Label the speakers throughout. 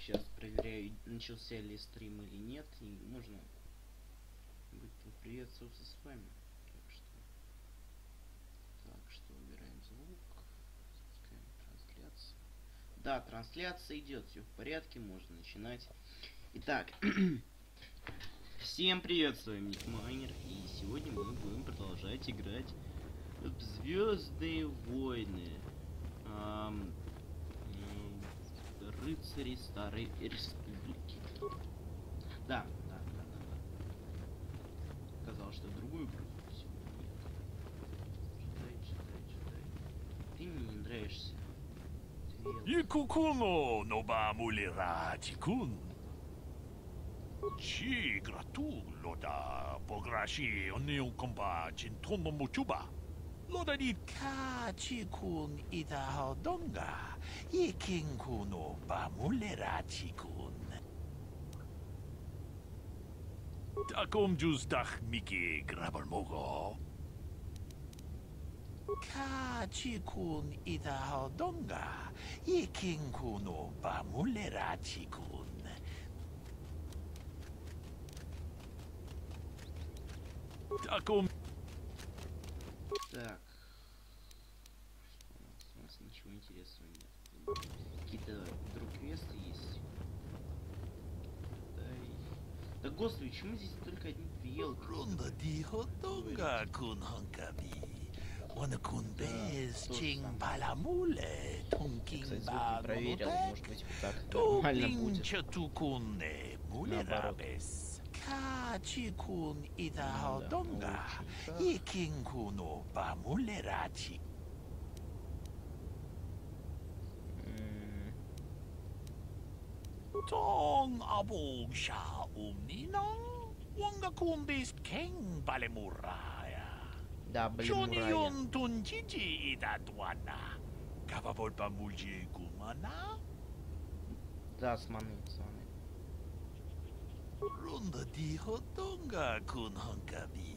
Speaker 1: сейчас проверяю, начался ли стрим или нет, и можно будет поприветствоваться с вами. Так что убираем звук, запускаем трансляцию. Да, трансляция идет, все в порядке, можно начинать. Итак, всем привет, с вами Никмайнер, и сегодня мы будем продолжать играть в Звездные войны. Рыцари Старой Республики. Да. Казалось, что другую игру. Читай. Ты мне не нравишься.
Speaker 2: Ikukuno noba muliratikun. Chi gratu loda pograshi onion komba jintomo muchuba. Loda di kachikun ida hodonga. Ikinkuno ba muliratikun. Takom justach miki grabalmogo. Kachikun ida hodonga. Ikinkuno ba muliratikun. Таком.
Speaker 1: Так. У нас ничего интересного нет. Какие-то вдруг квесты есть. Да господи, почему здесь только одни белки?
Speaker 2: Ронда ди hodonga kun hankabi. Он кун без чин паламуле тункин ба
Speaker 1: проверил, может быть, так нормально будет.
Speaker 2: Чатукунне мулерабес. Качикун ида hodonga. Икинкуно ба мулерачи. Тон абуша умнина. Вонга кун без кен балемурая.
Speaker 1: Да, блин,
Speaker 2: Джонион тунчичи ида дуана. Кавабольба мульи гумана.
Speaker 1: Да, сманы.
Speaker 2: Ронда ди hodonga kun hankabi.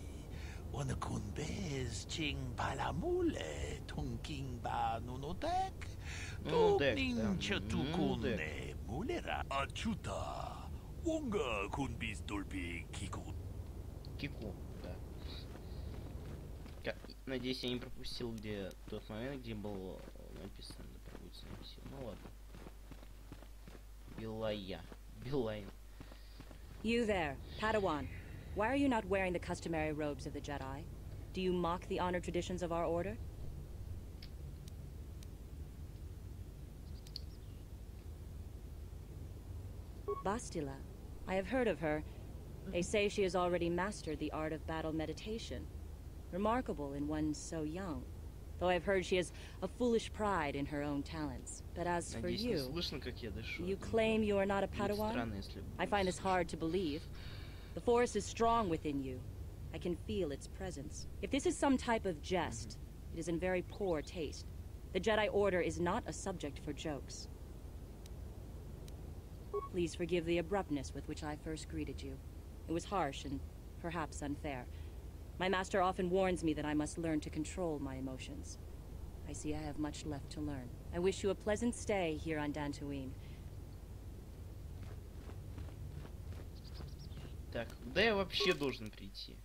Speaker 2: Он кун без чин паламуле тункин ба нунотек. Тункин чатукунне мулера. Ачута. Вонга кун без дольби кику.
Speaker 1: Кику, да. Надеюсь, я не пропустил где тот момент, где было написано, да, пробуется написано. Ну ладно. Билайн.
Speaker 3: You there, Padawan. Why are you not wearing the customary robes of the Jedi? Do you mock the honored traditions of our order? Bastila. I have heard of her. They say she has already mastered the art of battle meditation. Remarkable in one so young. Though I've heard she has a foolish pride in her own talents. But as for you, you claim you are not a Padawan? I find this hard to believe. The Force is strong within you. I can feel its presence. If this is some type of jest, it is in very poor taste. The Jedi Order is not a subject for jokes. Please forgive the abruptness with which I first greeted you. It was harsh and perhaps unfair. My master often warns me that I must learn to control my emotions. I see I have much left to learn. I wish you a pleasant stay here on Dantooine.
Speaker 1: Так, куда я вообще должен прийти?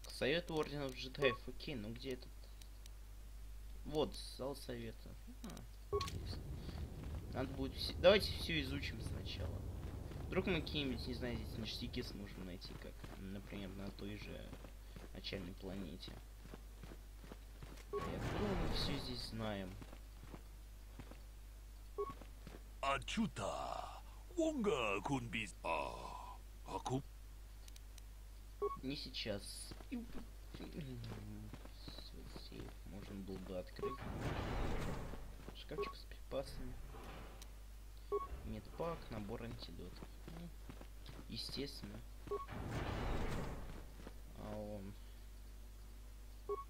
Speaker 1: К совету орденов джедаев. Окей, ну где этот? Вот, зал совета. Надо будет давайте все изучим сначала. Вдруг мы какие-нибудь, не знаю, здесь ништяки сможем найти, как, например, на той же начальной планете. Я думаю, мы все здесь знаем.
Speaker 2: Ачута. Вонга кун без аку.
Speaker 1: Не сейчас. Сейф можно было бы открыть. Шкафчик с припасами. Медпак, набор антидотов. Естественно. А он...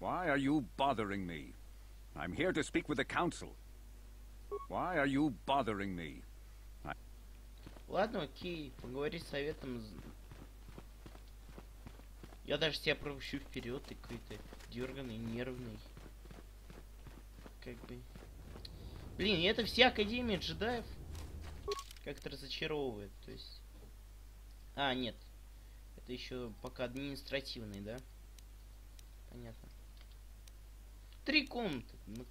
Speaker 4: Why are you bothering me? I'm here to speak with the council. Why are you bothering me?
Speaker 1: Ладно, окей, поговори с советом. Я даже тебя пропущу вперед, ты какой-то дерганый, нервный. как бы... Блин, и это вся Академия джедаев как-то разочаровывает, то есть... А, нет. Это еще пока административный, да? Понятно. 3 комнаты. Ну...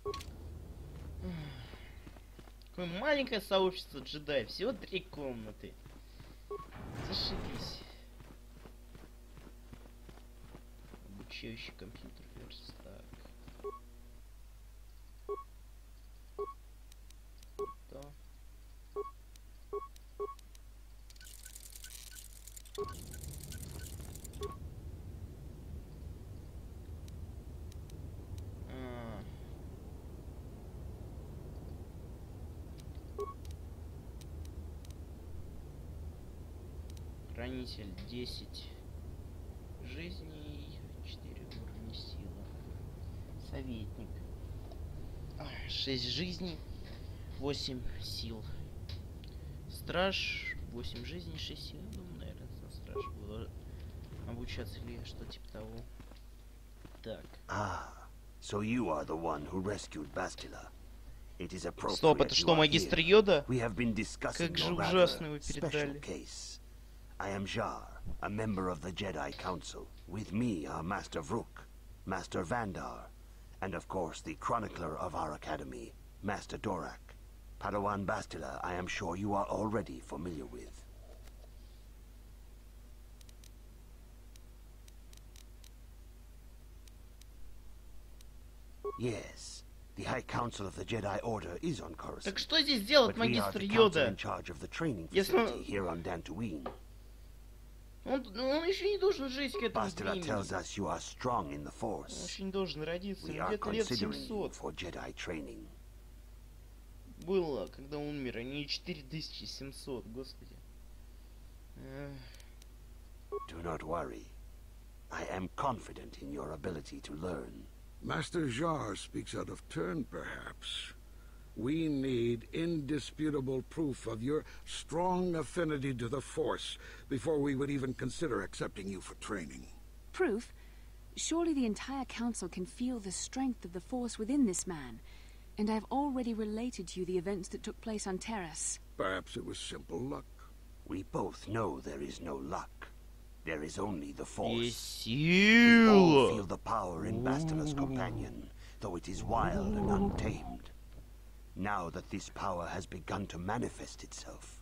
Speaker 1: Какое маленькое сообщество джедаев. Всего 3 комнаты. Зашибись. Обучающий компьютер верстак. Да. Хранитель 10 жизней, 4 уровня силы. Советник 6 жизней, 8 сил. Страж 8 жизней, 6 сил. Думаю, наверное, на страж буду обучаться или что типа того. Так.
Speaker 5: So you are the one who rescued Bastila. It is appropriate.
Speaker 1: Стоп, это что, магистр Йода?
Speaker 5: We have been discussing
Speaker 1: Как же
Speaker 5: your
Speaker 1: ужасно вы
Speaker 5: rather special
Speaker 1: передали.
Speaker 5: case. I am Jar, a member of the Jedi Council. With me are Master Vrook, Master Vandar, and of course the chronicler of our academy, Master Dorak. Padawan Bastila, I am sure you are already familiar with. Yes, the High Council of the Jedi Order is on Coruscant.
Speaker 1: Так что здесь делает
Speaker 5: But we are
Speaker 1: магистр
Speaker 5: the council
Speaker 1: Йода?
Speaker 5: in charge of the training
Speaker 1: Если
Speaker 5: facility here on Dantooine.
Speaker 1: Он еще не должен жить к этому
Speaker 5: Bastila
Speaker 1: времени.
Speaker 5: tells us you are strong in the
Speaker 1: Он
Speaker 5: Force.
Speaker 1: еще не должен родиться.
Speaker 5: We
Speaker 1: Ему
Speaker 5: are
Speaker 1: где-то лет
Speaker 5: considering you
Speaker 1: 700
Speaker 5: for Jedi training.
Speaker 1: было, когда он умер, а не 4700, господи.
Speaker 5: Do not worry. I am confident in your ability to learn.
Speaker 6: Master Jar speaks out of turn, perhaps. We need indisputable proof of your strong affinity to the Force before we would even consider accepting you for training.
Speaker 7: Proof? Surely the entire council can feel the strength of the Force within this man. And I've already related to you the events that took place on Terrace.
Speaker 6: Perhaps it was simple luck.
Speaker 5: We both know there is no luck. There is only the Force.
Speaker 1: И
Speaker 5: We all
Speaker 1: сила.
Speaker 5: feel the power in Bastila's companion, though it is wild and untamed. Now that this power has begun to manifest itself,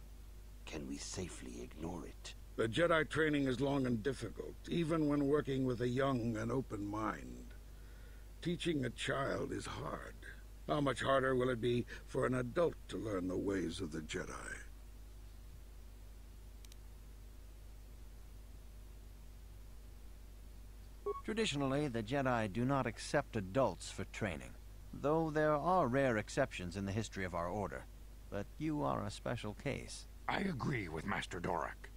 Speaker 5: can we safely ignore it?
Speaker 6: The Jedi training is long and difficult, even when working with a young and open mind. Teaching a child is hard. How much harder will it be for an adult to learn the ways of the Jedi?
Speaker 8: Traditionally, the Jedi do not accept adults for training, though there are rare exceptions in the history of our order. But you are a special case.
Speaker 9: I agree with Master Dorak.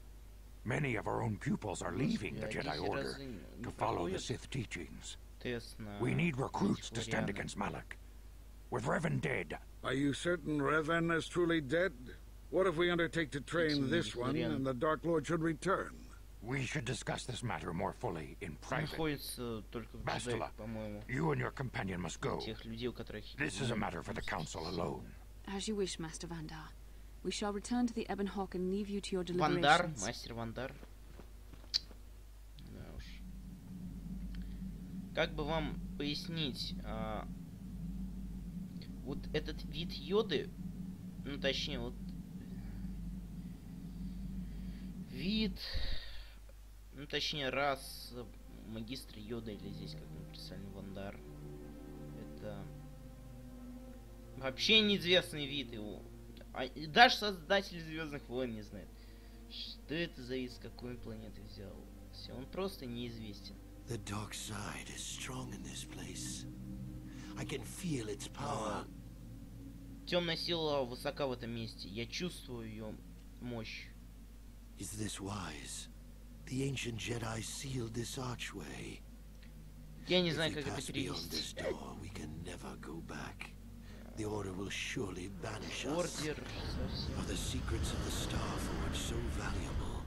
Speaker 9: Many of our own pupils are leaving the Jedi Order to follow the Sith teachings. We need recruits to stand against Malak. With Revan dead...
Speaker 6: Are you certain Revan is truly dead? What if we undertake to train this one and the Dark Lord should return?
Speaker 9: We should discuss this matter more fully in private.
Speaker 1: Находится только в
Speaker 9: Bastila,
Speaker 1: джедаях, по-моему.
Speaker 9: you and your companion must go.
Speaker 1: Тех людей, у которых...
Speaker 9: This is a matter for the Council alone.
Speaker 7: As you wish, Master Vandar. We shall return to the Ebon Hawk and leave you to your
Speaker 1: Вандар,
Speaker 7: deliberations.
Speaker 1: мастер Вандар. Да уж. Как бы вам пояснить, вот этот вид Йоды, ну точнее вот вид, ну точнее раса магистра Йода или здесь как универсальный Вандар, это вообще неизвестный вид его. И даже создатель Звездных войн не знает, что это за вид, с какой планеты взял. Все, он просто неизвестен.
Speaker 5: The dark side is strong in this place. I can feel its power.
Speaker 1: Темная сила высока в этом месте. Я чувствую ее мощь.
Speaker 5: Is this wise? The ancient Jedi sealed this archway.
Speaker 1: Я не знаю,
Speaker 5: If we
Speaker 1: как это
Speaker 5: pass beyond this
Speaker 1: перевести.
Speaker 5: door, we can never go back. The Order will surely banish us.
Speaker 1: Ордер
Speaker 5: Are the
Speaker 1: совсем.
Speaker 5: secrets of the Star Forge so valuable?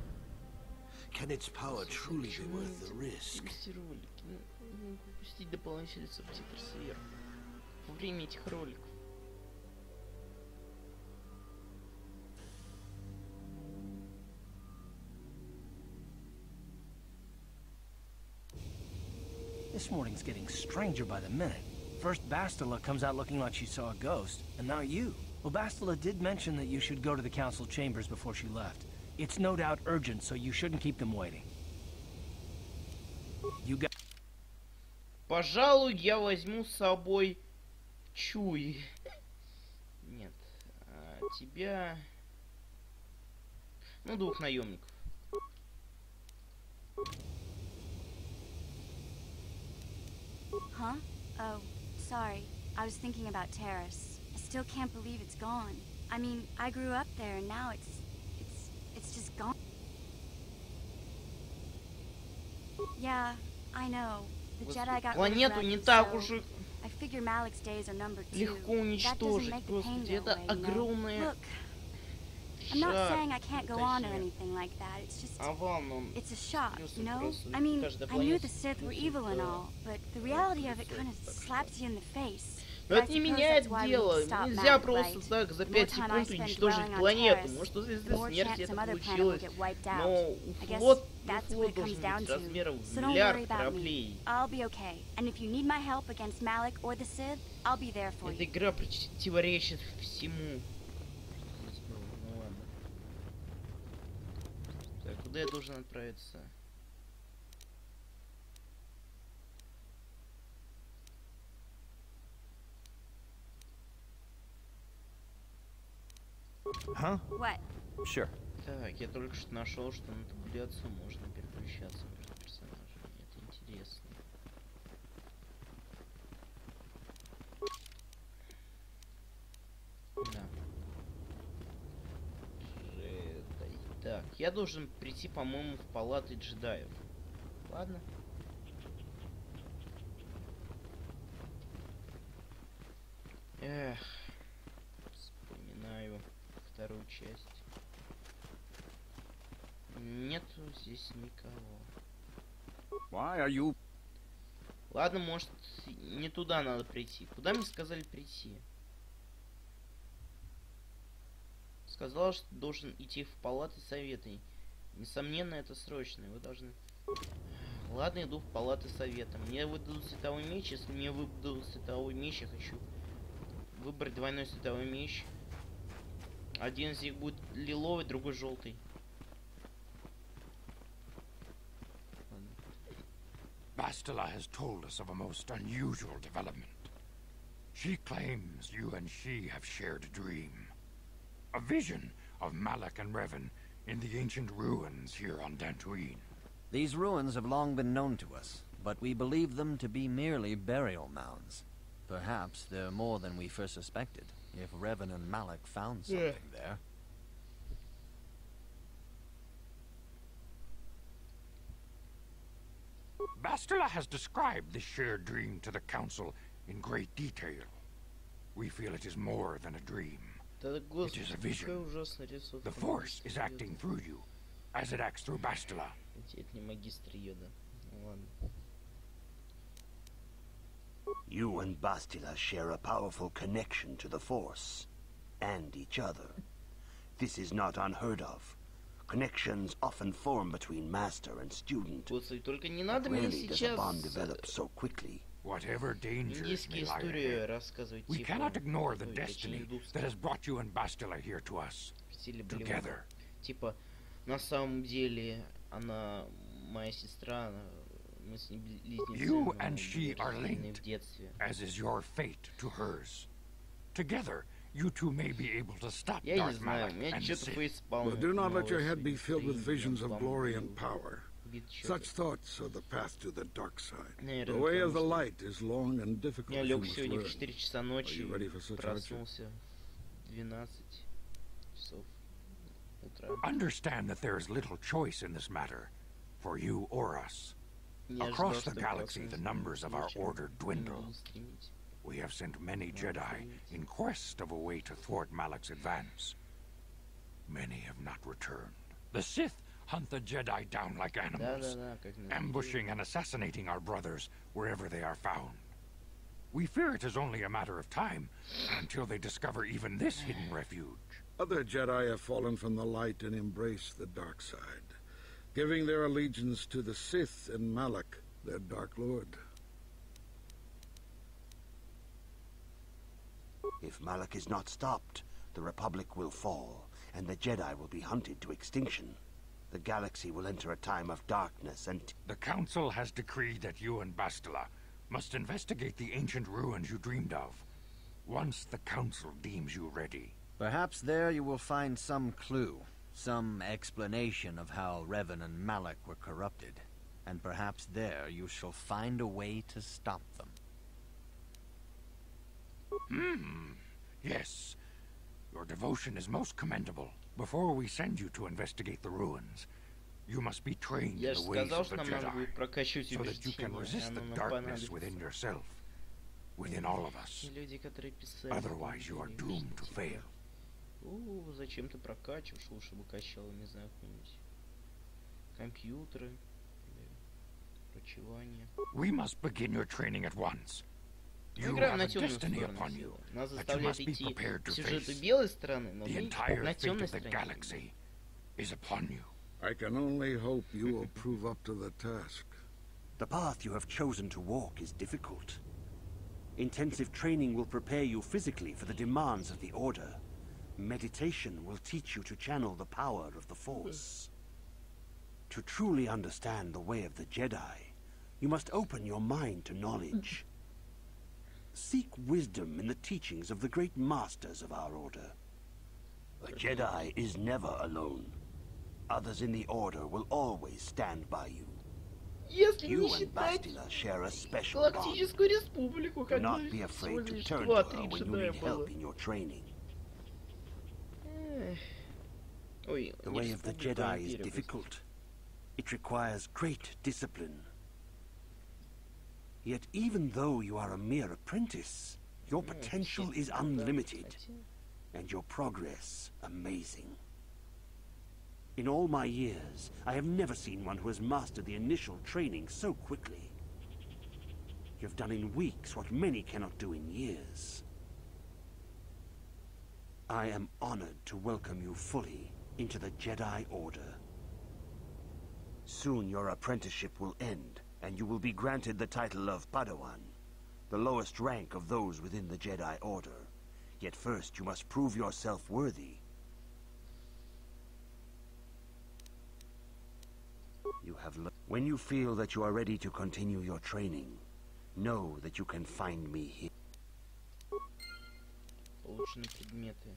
Speaker 5: Can its power truly be worth the risk?
Speaker 1: Ролики. Пустить дополнительный субтитр сверху. во время этих роликов.
Speaker 10: This morning's getting stranger by the minute. First Bastila comes out looking like she saw a ghost, and now you. Well, Bastila did mention that you should go to the council chambers before she left. It's no doubt urgent, so you shouldn't keep them waiting. You got...
Speaker 1: Пожалуй, я возьму с собой Чуй. Нет. Тебя... Ну, 2 наемников.
Speaker 11: Huh? Oh, sorry. I was thinking about Terrace. I still can't believe it's gone. I mean, I grew up there and now it's just gone. Yeah, I know. The Jedi got rid of
Speaker 1: Планету не
Speaker 11: Revan,
Speaker 1: так
Speaker 11: so
Speaker 1: уж и
Speaker 11: I figure Malik's days are numbered too.
Speaker 1: легко
Speaker 11: That doesn't
Speaker 1: уничтожить.
Speaker 11: make the pain
Speaker 1: Господи,
Speaker 11: go
Speaker 1: это
Speaker 11: away, you know?
Speaker 1: огромная
Speaker 11: Look, I'm not
Speaker 1: шаг.
Speaker 11: saying I can't go on or anything like that. It's just it's a shock, you know? I mean, I knew the Sith were evil and all, but the reality of it kind of slaps you in the face.
Speaker 1: Но это не меняет дело. Нельзя просто так за 5 секунд уничтожить планету. Может, из-за смерти это получилось. Но флот должен быть размером в миллиард кораблей. Эта игра противоречит всему. Ну ладно. Так, куда я должен отправиться?
Speaker 10: Huh?
Speaker 11: What?
Speaker 10: Sure.
Speaker 1: Так, я только что нашел, что на табуляцию можно переключаться между персонажами. Это интересно. Да. Джедай. Так, я должен прийти, по-моему, в палаты джедаев. Ладно. Эх. Вспоминаю вторую часть. Нету здесь никого.
Speaker 4: Why are you...
Speaker 1: Ладно, может, не туда надо прийти. Куда мне сказали прийти? Сказал, что должен идти в палаты совета. Несомненно, это срочно. Вы должны... Ладно, иду в палаты совета. Мне выдадут световой меч. Если мне выдадут световой меч, я хочу выбрать двойной световой меч. Один из них будет лиловый, другой желтый.
Speaker 9: Bastila has told us of a most unusual development. She claims you and she have shared a dream. A vision of Malak and Revan in the ancient ruins here on Dantooine.
Speaker 8: These ruins have long been known to us, but we believe them to be merely burial mounds. Perhaps they're more than we first suspected, if Revan and Malak found something there.
Speaker 9: Bastila has described this shared dream to the Council in great detail. We feel it is more than a dream. It is a vision. The Force is acting through you, as it acts through Bastila.
Speaker 5: You and Bastila share a powerful connection to the Force, and each other. This is not unheard of. Connections often form between master and student, but rarely does a bond develop so quickly.
Speaker 9: Whatever dangers may lie ahead, we cannot ignore the destiny that has brought you and Bastila here to us, together.
Speaker 1: Типа, на самом деле, она моя сестра, мы с ней близнецы.
Speaker 9: You and she are linked, as is your fate to hers. Together, you two may be able to stop Darth Malak and the Sith.
Speaker 6: But do not let your head be filled with visions of glory and power. Such thoughts are the path to the dark side. The way of the light is long and difficult.
Speaker 1: Я лег сегодня в 4 часа ночи, проснулся в 12 часов утра.
Speaker 9: Understand that there is little choice in this matter, for you or us. Across the galaxy, the numbers of our order dwindle. We have sent many Jedi in quest of a way to thwart Malak's advance. Many have not returned. The Sith hunt the Jedi down like animals, ambushing and assassinating our brothers wherever they are found. We fear it is only a matter of time until they discover even this hidden refuge.
Speaker 6: Other Jedi have fallen from the light and embraced the dark side, giving their allegiance to the Sith and Malak, their Dark Lord.
Speaker 5: If Malak is not stopped, the Republic will fall, and the Jedi will be hunted to extinction. The galaxy will enter a time of darkness and...
Speaker 9: The Council has decreed that you and Bastila must investigate the ancient ruins you dreamed of, once the Council deems you ready.
Speaker 8: Perhaps there you will find some clue, some explanation of how Revan and Malak were corrupted, and perhaps there you shall find a way to stop them.
Speaker 9: Yes. Your devotion is most commendable. Before we send you to investigate the ruins, you must be trained in the ways of the Jedi, so that you can resist the darkness within yourself, within all of us. Otherwise, you are doomed to fail.
Speaker 1: Зачем ты прокачиваешь? Лучше бы качал, не знаю, какие-нибудь компьютеры, прочевание.
Speaker 9: We must begin your training at once. You
Speaker 1: Играем
Speaker 9: have
Speaker 1: на
Speaker 9: a
Speaker 1: темную
Speaker 9: destiny
Speaker 1: сторону
Speaker 9: upon
Speaker 1: всего.
Speaker 9: you
Speaker 1: Нас
Speaker 9: that you
Speaker 1: заставляют
Speaker 9: must be
Speaker 1: идти
Speaker 9: prepared to
Speaker 1: сюжету
Speaker 9: face.
Speaker 1: белой стороны, но
Speaker 9: The
Speaker 1: мы
Speaker 9: entire
Speaker 1: на
Speaker 9: fate
Speaker 1: темной
Speaker 9: of the
Speaker 1: стороне.
Speaker 9: galaxy is upon you.
Speaker 6: I can only hope you will prove up to the task.
Speaker 5: The path you have chosen to walk is difficult. Intensive training will prepare you physically for the demands of the Order. Meditation will teach you to channel the power of the Force. To truly understand the way of the Jedi, you must open your mind to knowledge. Seek wisdom in the teachings of the great masters of our Order. The Jedi is never alone. Others in the Order will always stand by you.
Speaker 1: Если
Speaker 5: You
Speaker 1: не
Speaker 5: and
Speaker 1: считать
Speaker 5: Bastila share a special bond.
Speaker 1: Галактическую республику,
Speaker 5: Do
Speaker 1: как
Speaker 5: not
Speaker 1: бы
Speaker 5: be afraid to
Speaker 1: всего
Speaker 5: turn
Speaker 1: лишь
Speaker 5: to
Speaker 1: 2-3
Speaker 5: her when you
Speaker 1: джедая
Speaker 5: need
Speaker 1: было.
Speaker 5: help in your training.
Speaker 1: Ой,
Speaker 5: The
Speaker 1: не
Speaker 5: way of the
Speaker 1: республика, а
Speaker 5: Jedi is
Speaker 1: империя,
Speaker 5: difficult. It requires great discipline. Yet even though you are a mere apprentice, your potential is unlimited, and your progress amazing. In all my years, I have never seen one who has mastered the initial training so quickly. You've done in weeks what many cannot do in years. I am honored to welcome you fully into the Jedi Order. Soon your apprenticeship will end, and you will be granted the title of Padawan, the lowest rank of those within the Jedi Order. Yet first you must prove yourself worthy. When you feel that you are ready to continue your training, know that you can find me here.
Speaker 1: Получены предметы.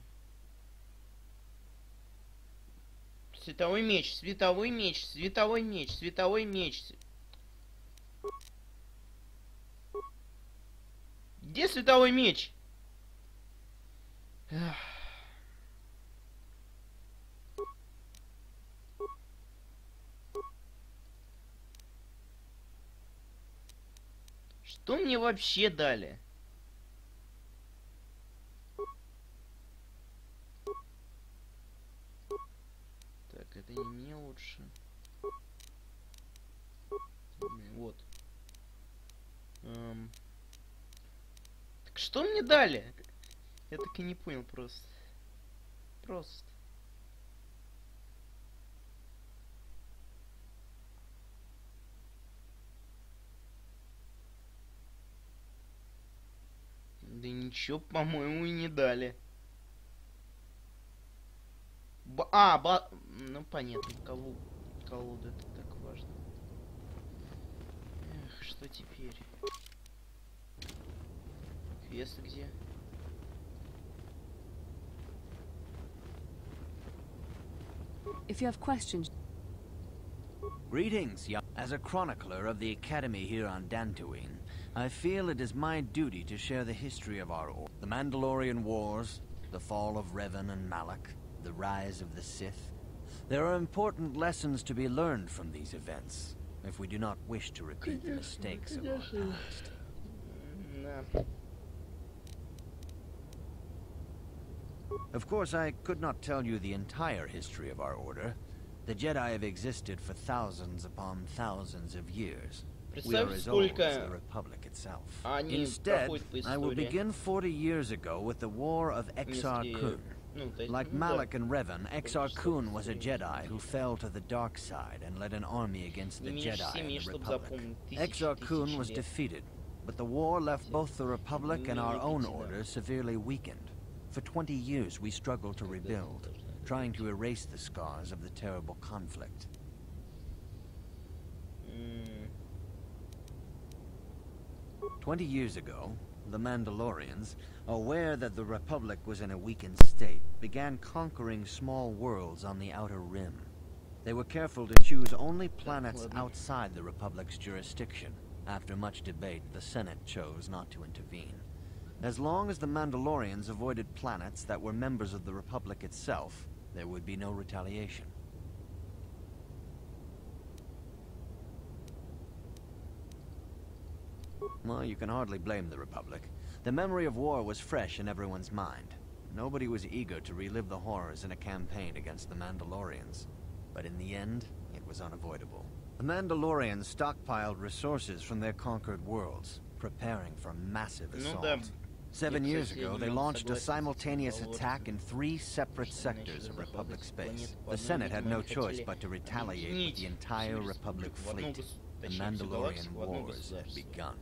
Speaker 1: Световой меч, световой меч, световой меч, световой меч. Где световой меч? Что мне вообще дали? Так, это не мне лучше. Вот. Так что мне дали? Я так и не понял просто. Просто. Да ничего, по-моему, и не дали. Ну понятно, колода, это так важно. Эх, что теперь? Квест где?
Speaker 7: If you have questions...
Speaker 8: Greetings, young. As a chronicler of the Academy here on Dantooine, I feel it is my duty to share the history of our order. The Mandalorian Wars, the fall of Revan and Malak, the rise of the Sith. There are important lessons to be learned from these events, if we do not wish to repeat the mistakes of our past. Of course, I could not tell you the entire history of our order. The Jedi have existed for thousands upon thousands of years. We are as old as the Republic itself. Instead, I will begin 40 years ago with the War of Exar Kun. Like Malak and Revan, Exar Kun was a Jedi who fell to the dark side and led an army against the Jedi and the Republic. Exar Kun was defeated, but the war left both the Republic and our own order severely weakened. For 20 years we struggled to rebuild, trying to erase the scars of the terrible conflict. 20 years ago, the Mandalorians, aware that the Republic was in a weakened state, began conquering small worlds on the Outer Rim. They were careful to choose only planets outside the Republic's jurisdiction. After much debate, the Senate chose not to intervene. As long as the Mandalorians avoided planets that were members of the Republic itself, there would be no retaliation. Well, you can hardly blame the Republic. The memory of war was fresh in everyone's mind. Nobody was eager to relive the horrors in a campaign against the Mandalorians. But in the end, it was unavoidable. The Mandalorians stockpiled resources from their conquered worlds, preparing for a massive assault. 7 years ago, they launched a simultaneous attack in 3 separate sectors of Republic space. The Senate had no choice but to retaliate with the entire Republic fleet. The Mandalorian Wars had begun.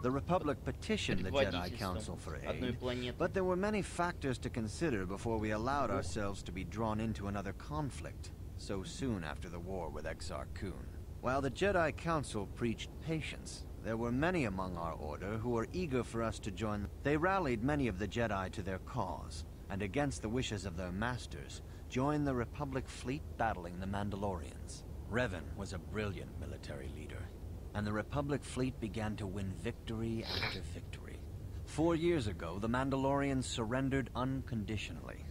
Speaker 8: The Republic petitioned the Jedi Council for aid, but there were many factors to consider before we allowed ourselves to be drawn into another conflict, so soon after the war with Exar Kun. While the Jedi Council preached patience, there were many among our order who were eager for us to join. They rallied many of the Jedi to their cause, and against the wishes of their masters, joined the Republic fleet battling the Mandalorians. Revan was a brilliant military leader, and the Republic fleet began to win victory after victory. 4 years ago, the Mandalorians surrendered unconditionally.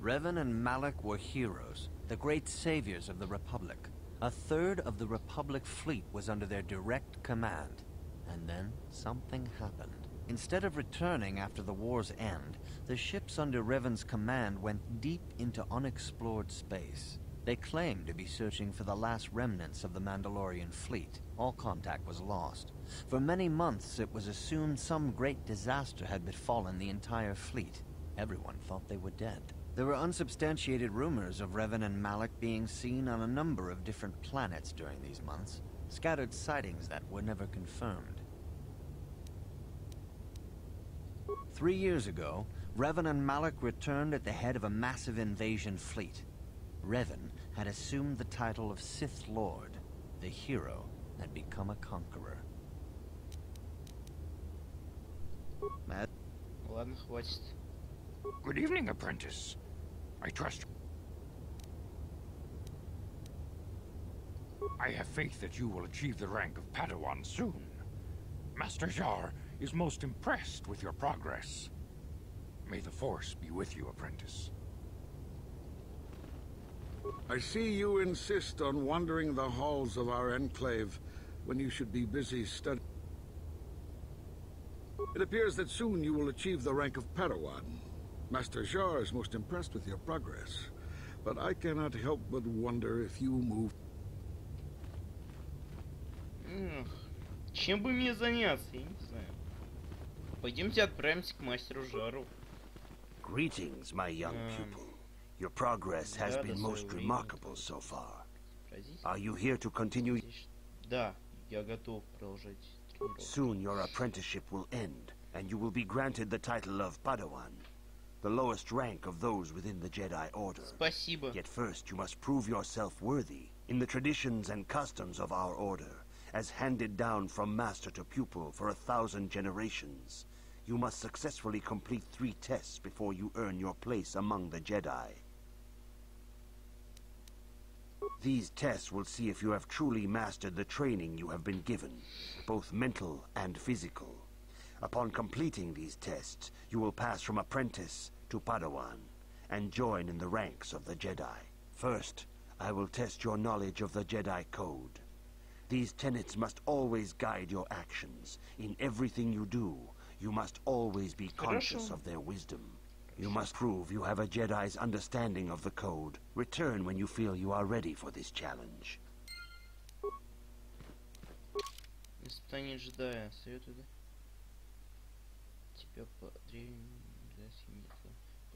Speaker 8: Revan and Malak were heroes, the great saviors of the Republic. A third of the Republic fleet was under their direct command. And then something happened. Instead of returning after the war's end, the ships under Revan's command went deep into unexplored space. They claimed to be searching for the last remnants of the Mandalorian fleet. All contact was lost. For many months, it was assumed some great disaster had befallen the entire fleet. Everyone thought they were dead. There were unsubstantiated rumors of Revan and Malak being seen on a number of different planets during these months, scattered sightings that were never confirmed. 3 years ago, Revan and Malak returned at the head of a massive invasion fleet. Revan had assumed the title of Sith Lord. The hero had become a conqueror. Matt?
Speaker 1: Ладно, хватит.
Speaker 9: Good evening, apprentice. I trust... I have faith that you will achieve the rank of Padawan soon. Master Jar is most impressed with your progress. May the Force be with you, apprentice.
Speaker 6: I see you insist on wandering the halls of our enclave when you should be busy studying. It appears that soon you will achieve the rank of Padawan. Master Jar is most impressed with your progress, but I cannot help but wonder if you move...
Speaker 1: Чем бы мне заняться, я не знаю. Пойдемте отправимся к мастеру Жару.
Speaker 5: Greetings, my young pupil. Your progress has been most remarkable so far. Are you here to continue?
Speaker 1: Да, я готов продолжать тренировку.
Speaker 5: Soon your apprenticeship will end, and you will be granted the title of Padawan, the lowest rank of those within the Jedi Order.
Speaker 1: Спасибо.
Speaker 5: Yet first you must prove yourself worthy in the traditions and customs of our order, as handed down from master to pupil for 1,000 generations. You must successfully complete 3 tests before you earn your place among the Jedi. These tests will see if you have truly mastered the training you have been given, both mental and physical. Upon completing these tests, you will pass from apprentice to Padawan, and join in the ranks of the Jedi. First, I will test your knowledge of the Jedi Code. These tenets must always guide your actions. In everything you do, You must always be conscious of their wisdom. You must prove you have a Jedi's understanding of the code. Return when you feel you are ready for this challenge.
Speaker 1: Испытание джедая. Советую, да? Тебя по древним для семьи.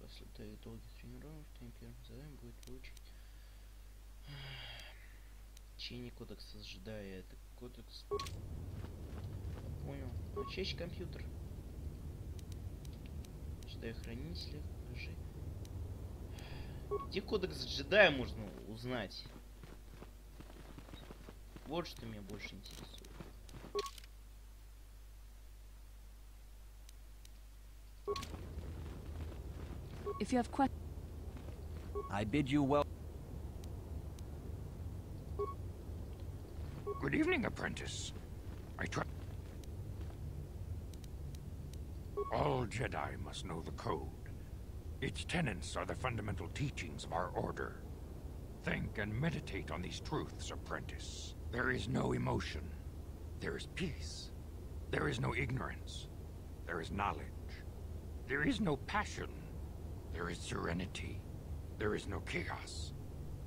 Speaker 1: После твоих долгих тренировок твоим первым заданием будет получить чтение кодекса джедая. Это кодекс. Понял. Честь компьютер. Джедай-хранитель. Покажи. Где кодекс джедая можно узнать? Вот что меня больше интересует.
Speaker 7: If you have questions,
Speaker 8: I bid you well.
Speaker 9: Good evening, apprentice. I try. All Jedi must know the code. Its tenets are the fundamental teachings of our order. Think and meditate on these truths, apprentice. There is no emotion. There is peace. There is no ignorance. There is knowledge. There is no passion. There is serenity. There is no chaos.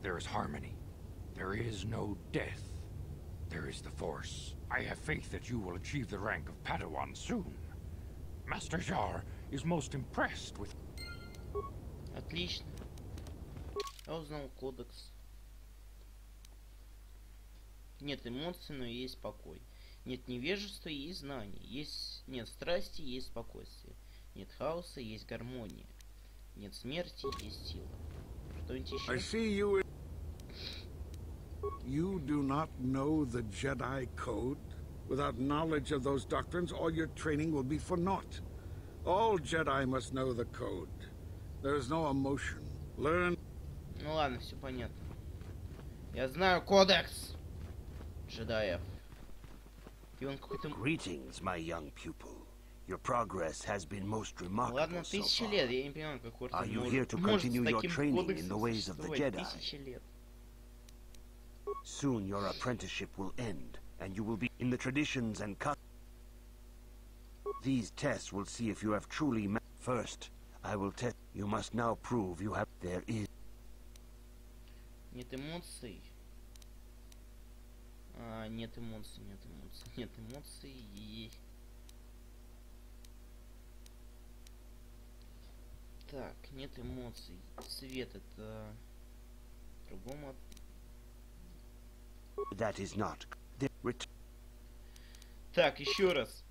Speaker 9: There is harmony. There is no death. There is the Force. I have faith that you will achieve the rank of Padawan soon. Master Jar is most impressed with...
Speaker 1: Отлично. Я узнал кодекс. Нет эмоций, но есть покой. Нет невежества, есть знание. Нет страсти, есть спокойствие. Нет хаоса, есть гармония. Нет смерти, есть сила. Что-нибудь еще?
Speaker 6: I see you. You do not know the Jedi code? Without knowledge of those doctrines, all your training will be for naught. All Jedi must know the code. There is no emotion. Learn.
Speaker 1: Ну ладно, все понятно. Я знаю кодекс джедаев. И он какой-то...
Speaker 5: Greetings, my young pupil. Your progress has been most remarkable.
Speaker 1: Ладно,
Speaker 5: so
Speaker 1: тысячи
Speaker 5: far.
Speaker 1: лет, я не понимаю, как
Speaker 5: Are you here to continue your training in the ways of the Jedi? Soon your apprenticeship will end, and you will be in the traditions and customs. These tests will see if you have truly First, I will test. You must now prove you have. There is.
Speaker 1: Нет эмоций. Нет эмоций, нет эмоций, нет эмоций и... Так, нет эмоций. Цвет это... Другому...
Speaker 5: That is not.
Speaker 1: Так, еще раз.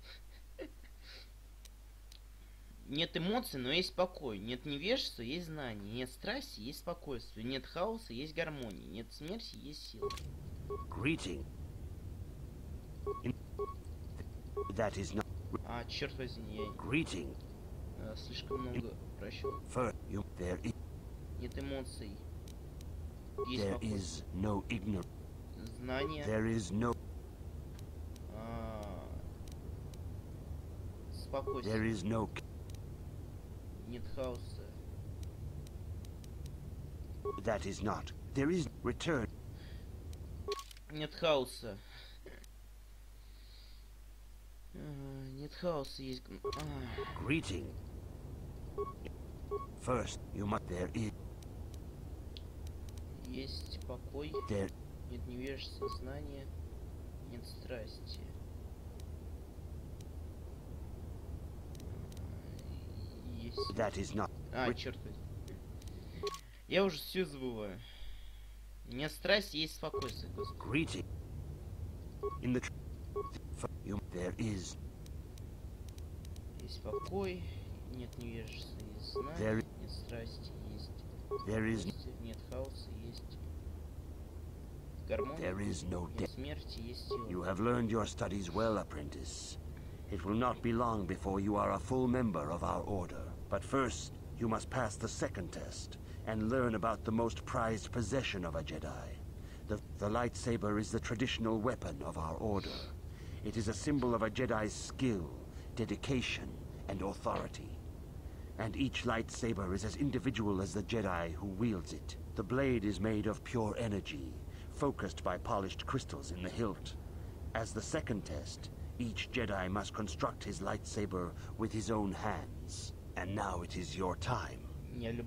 Speaker 1: Нет эмоций, но есть покой. Нет невежества, есть знание. Нет страсти, есть спокойствие. Нет хаоса, есть гармония. Нет смерти, есть сила.
Speaker 5: Greeting. That is not.
Speaker 1: Черт возьми, я...
Speaker 5: Greeting.
Speaker 1: Слишком много прощал.
Speaker 5: There is.
Speaker 1: Нет эмоций.
Speaker 5: Есть there is no ignorance.
Speaker 1: Знание.
Speaker 5: There is no.
Speaker 1: Спокойствие.
Speaker 5: There is no.
Speaker 1: Нет хаоса.
Speaker 5: That is not. There is return.
Speaker 1: Нет хаоса. Нет хаоса, есть...
Speaker 5: Greeting. First, you must. There is.
Speaker 1: Есть покой.
Speaker 5: There.
Speaker 1: Нет невежества, знания. Нет страсти. Есть...
Speaker 5: That is not.
Speaker 1: Черт возьми. Я уже все забываю. Нет страсти, есть спокойствие.
Speaker 5: Greeting. In the. There is.
Speaker 1: Есть покой, нет невежества, есть знания, нет страсти, есть...
Speaker 5: There is.
Speaker 1: Нет хаоса, есть... Гармония,
Speaker 5: There is no
Speaker 1: нет смерти, есть сила.
Speaker 5: You have learned your studies well, apprentice. It will not be long before you are a full member of our order. But first, you must pass the second test and learn about the most prized possession of a Jedi. The lightsaber is the traditional weapon of our order. It is a symbol of a Jedi's skill, dedication, and authority. And each lightsaber is as individual as the Jedi who wields it. The blade is made of pure energy, focused by polished crystals in the hilt. As the second test, Each Jedi must construct his lightsaber with his own hands. And now it is your time.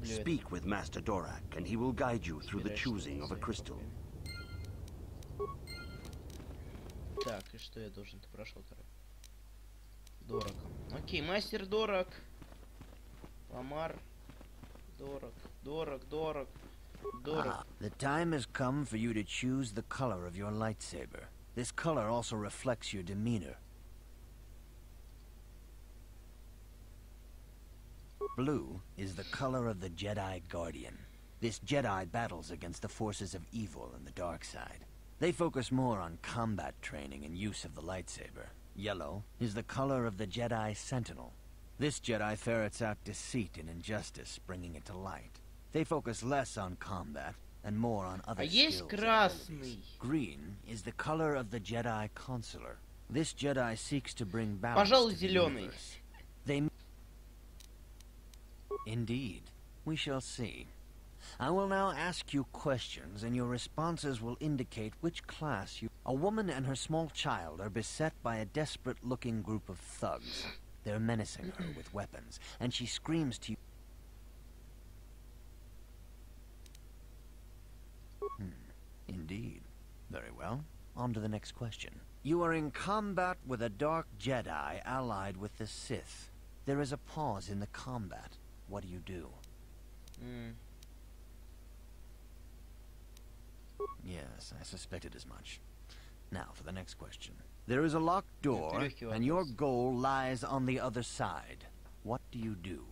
Speaker 5: Speak with Master Dorak, and he will guide you through the choosing of a crystal.
Speaker 1: Так, и что я должен? Ты прошел, короче. Дорак. Окей, мастер Дорак. Ламар. Дорак.
Speaker 8: The time has come for you to choose the color of your lightsaber. This color also reflects your demeanor. Blue is the color of the Jedi Guardian. This Jedi battles against the forces of evil and the dark side. They focus more on combat training and use of the lightsaber. Yellow is the color of the Jedi Sentinel. This Jedi ferrets out deceit and injustice, bringing it to light. They focus less on combat and more on other skills and abilities. Green is the color of the Jedi Consular. This Jedi seeks to bring balance to the universe. Indeed. We shall see. I will now ask you questions, and your responses will indicate which class you... A woman and her small child are beset by a desperate-looking group of thugs. They're menacing her with weapons, and she screams to you... Indeed. Very well. On to the next question. You are in combat with a dark Jedi allied with the Sith. There is a pause in the combat. What do you do? Yes, I suspected as much. Now for the next question. There is a locked door, and your goal lies on the other side. What do you do?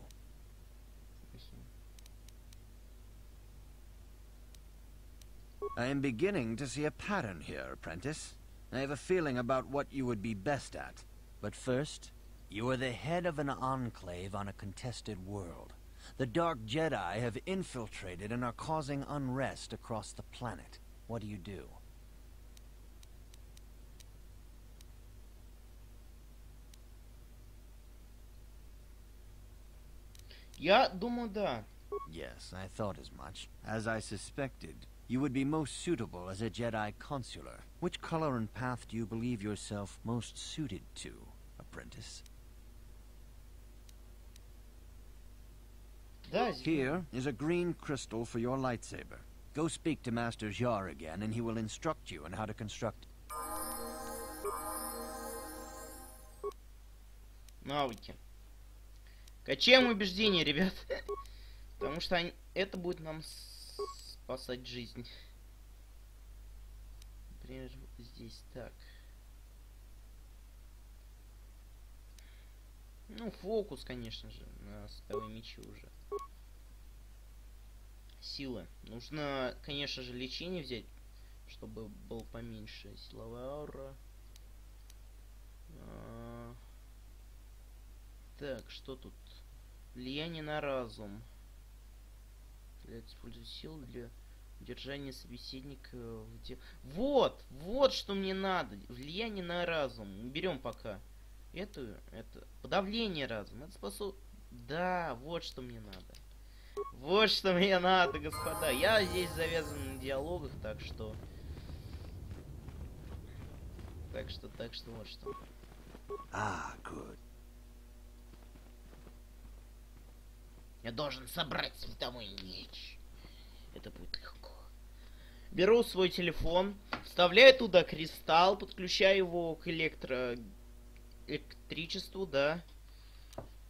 Speaker 8: I am beginning to see a pattern here, apprentice. I have a feeling about what you would be best at. But first, you are the head of an enclave on a contested world. The Dark Jedi have infiltrated and are causing unrest across the planet. What do you do?
Speaker 1: Я думаю, да.
Speaker 8: Yes, I thought as much. As I suspected, you would be most suitable as a Jedi Consular. Which color and path do you believe yourself most suited to, apprentice? Here is a green crystal for your lightsaber. Go speak to Master Jar again, and he will instruct you on how to construct...
Speaker 1: Навыки. Качаем убеждения, ребят. Потому что это будет нам спасать жизнь. Например, здесь так. Ну, фокус, конечно же, на световые мечи уже. Силы. Нужно, конечно же, лечение взять, чтобы было поменьше. Силовая аура. Так, что тут? Влияние на разум. Использовать силу для удержания собеседника в деле. Вот! Вот что мне надо. Влияние на разум. Берем пока. Это подавление разума. Это способ... Да, вот что мне надо. Вот что мне надо, господа. Я здесь завязан на диалогах, так что вот что.
Speaker 5: Good.
Speaker 1: Я должен собрать световой меч. Это будет легко. Беру свой телефон, вставляю туда кристалл, подключаю его к электричеству, да.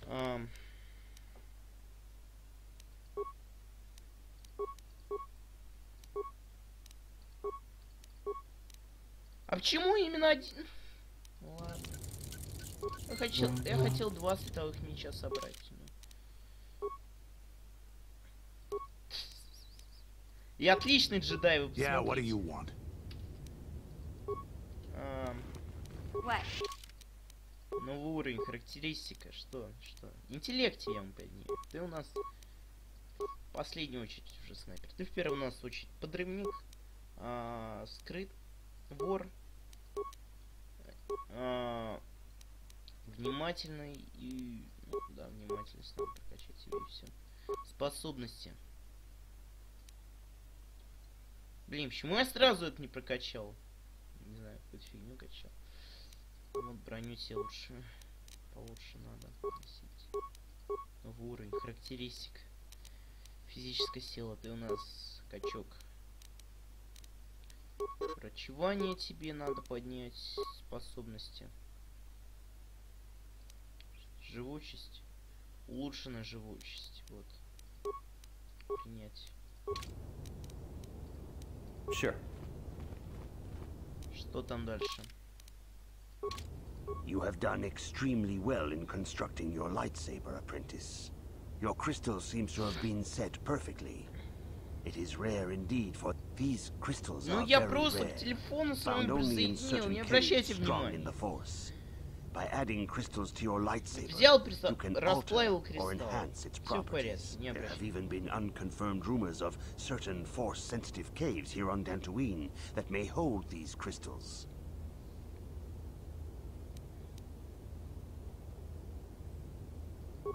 Speaker 1: А почему именно один? Ладно. Я хотел 2 световых меча собрать. Я отличный джедай, вы посмотрите. Новый уровень, характеристика, что? Интеллекте я вам подниму. Ты у нас в последнюю очередь уже снайпер. Ты в первую у нас очередь подрывник, скрыт, вор, внимательный и... Ну, да, внимательность надо прокачать себе и все. Способности. Блин, почему я сразу это не прокачал? Не знаю, какую-то фигню качал. Вот броню себе лучше, получше надо носить. Новый уровень характеристик. Физическая сила, ты у нас качок. Врачевание тебе надо поднять, способности. Живучесть. Улучшенная живучесть. Вот. Принять.
Speaker 12: Sure.
Speaker 1: Что там дальше?
Speaker 5: You have done extremely well in constructing your lightsaber, apprentice. Your crystal seems to have been set perfectly. It is rare indeed, for these crystals are
Speaker 1: я
Speaker 5: very
Speaker 1: просто
Speaker 5: rare,
Speaker 1: к телефону
Speaker 5: found
Speaker 1: своему
Speaker 5: only in
Speaker 1: присоединил,
Speaker 5: certain
Speaker 1: не
Speaker 5: caves
Speaker 1: обращайте
Speaker 5: strong in
Speaker 1: внимания.
Speaker 5: the Force. By adding crystals to your lightsaber,
Speaker 1: Взял,
Speaker 5: you can alter
Speaker 1: расплавил
Speaker 5: or
Speaker 1: кристалл.
Speaker 5: enhance its
Speaker 1: Всё в порядке,
Speaker 5: properties.
Speaker 1: не
Speaker 5: There have
Speaker 1: обращайте.
Speaker 5: even been unconfirmed rumors of certain Force-sensitive caves here on Dantooine that may hold these crystals.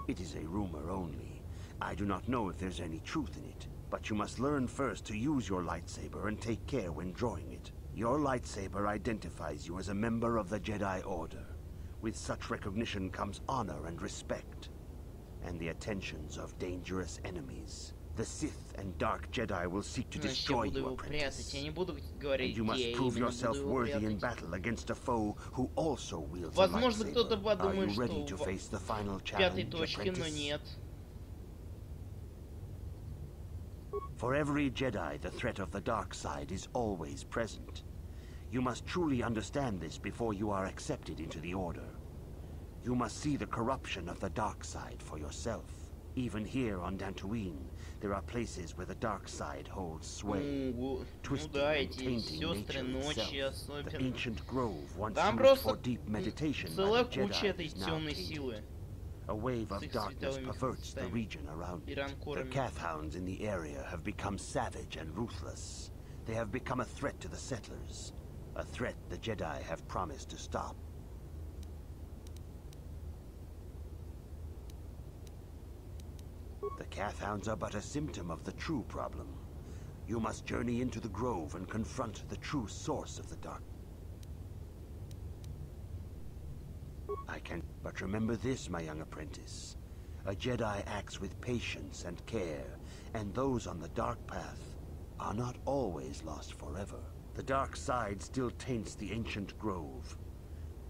Speaker 5: It is a rumor only. I do not know if there's any truth in it, but you must learn first to use your lightsaber and take care when drawing it. Your lightsaber identifies you as a member of the Jedi Order. With such recognition comes honor and respect, and the attentions of dangerous enemies. The Sith and Dark Jedi will seek to destroy you, apprentice. And you must prove yourself worthy in battle against a foe who also wields a lightsaber. Are you ready to face the final challenge, apprentice? For every Jedi, the threat of the dark side is always present. You must truly understand this before you are accepted into the Order. You must see the corruption of the dark side for yourself. Even here on Dantooine, there are places where the dark side holds sway, twisting and tainting nature itself. The ancient grove once used for deep meditation by the Jedi is now tainted. A wave of darkness perverts the region around it. The Cath Hounds in the area have become savage and ruthless. They have become a threat to the settlers. A threat the Jedi have promised to stop. The Cath Hounds are but a symptom of the true problem. You must journey into the grove and confront the true source of the dark. But remember this, my young apprentice. A Jedi acts with patience and care, and those on the dark path are not always lost forever. The dark side still taints the ancient grove.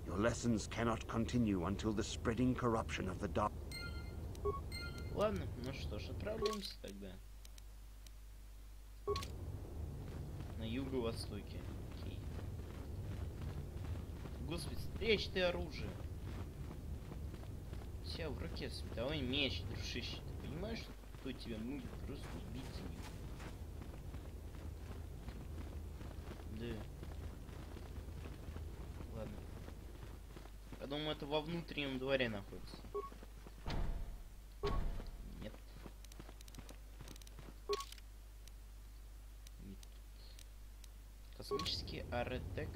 Speaker 5: Your lessons cannot continue until the spreading corruption of the dark...
Speaker 1: Ладно, ну что ж, отправляемся тогда. На юго-востоке. Окей. Господи, спрячь ты оружие. У тебя в руке световой меч, дружище. Ты понимаешь, что тебя может просто убить за него? Да. Ладно. Я думаю, это во внутреннем дворе находится. Нет. Нет. Космический аретек.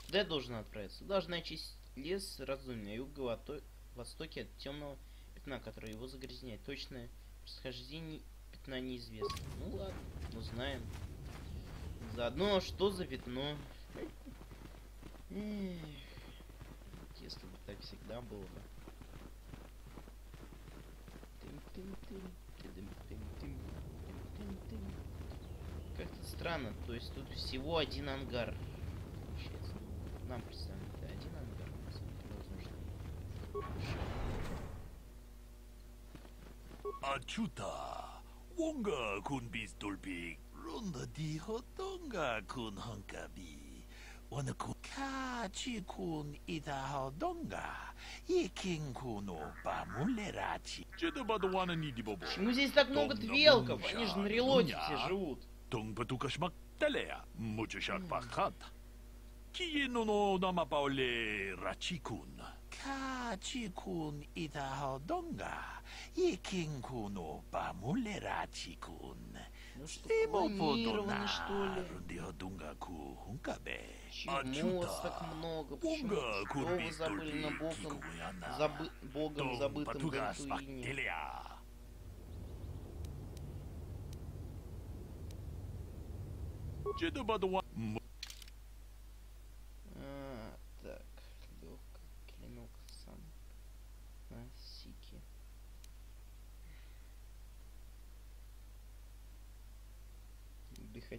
Speaker 1: Куда я должен отправиться? Должна очистить лес раздумья на юго-востоке от темного пятна, которое его загрязняет. Точное происхождение пятна неизвестно. Ну ладно, узнаем. Заодно, что за пятно? Если бы так всегда было бы. Как-то странно, то есть тут всего один ангар. Получается. Нам представим, это один ангар. Возможно.
Speaker 2: Achuta, wonga kun bistulpik, ronda di hotonga kun hankabi, wana kun kachi kun ita hodonga, ikin kuno pamulerachi. Чедобадуана ниди бобо.
Speaker 1: Почему здесь так много твелков? Они же на релоте все живут.
Speaker 2: Тонг патукашмак талея, мучашак пахат. Киено но намапауле рачикун. Kachikun itahodonga, ikinku pamulerachi-kun.
Speaker 1: Ну что, клонированы, что ли? Почему вас так много? Почему? Что вы забыли на богом забытом Дантуине?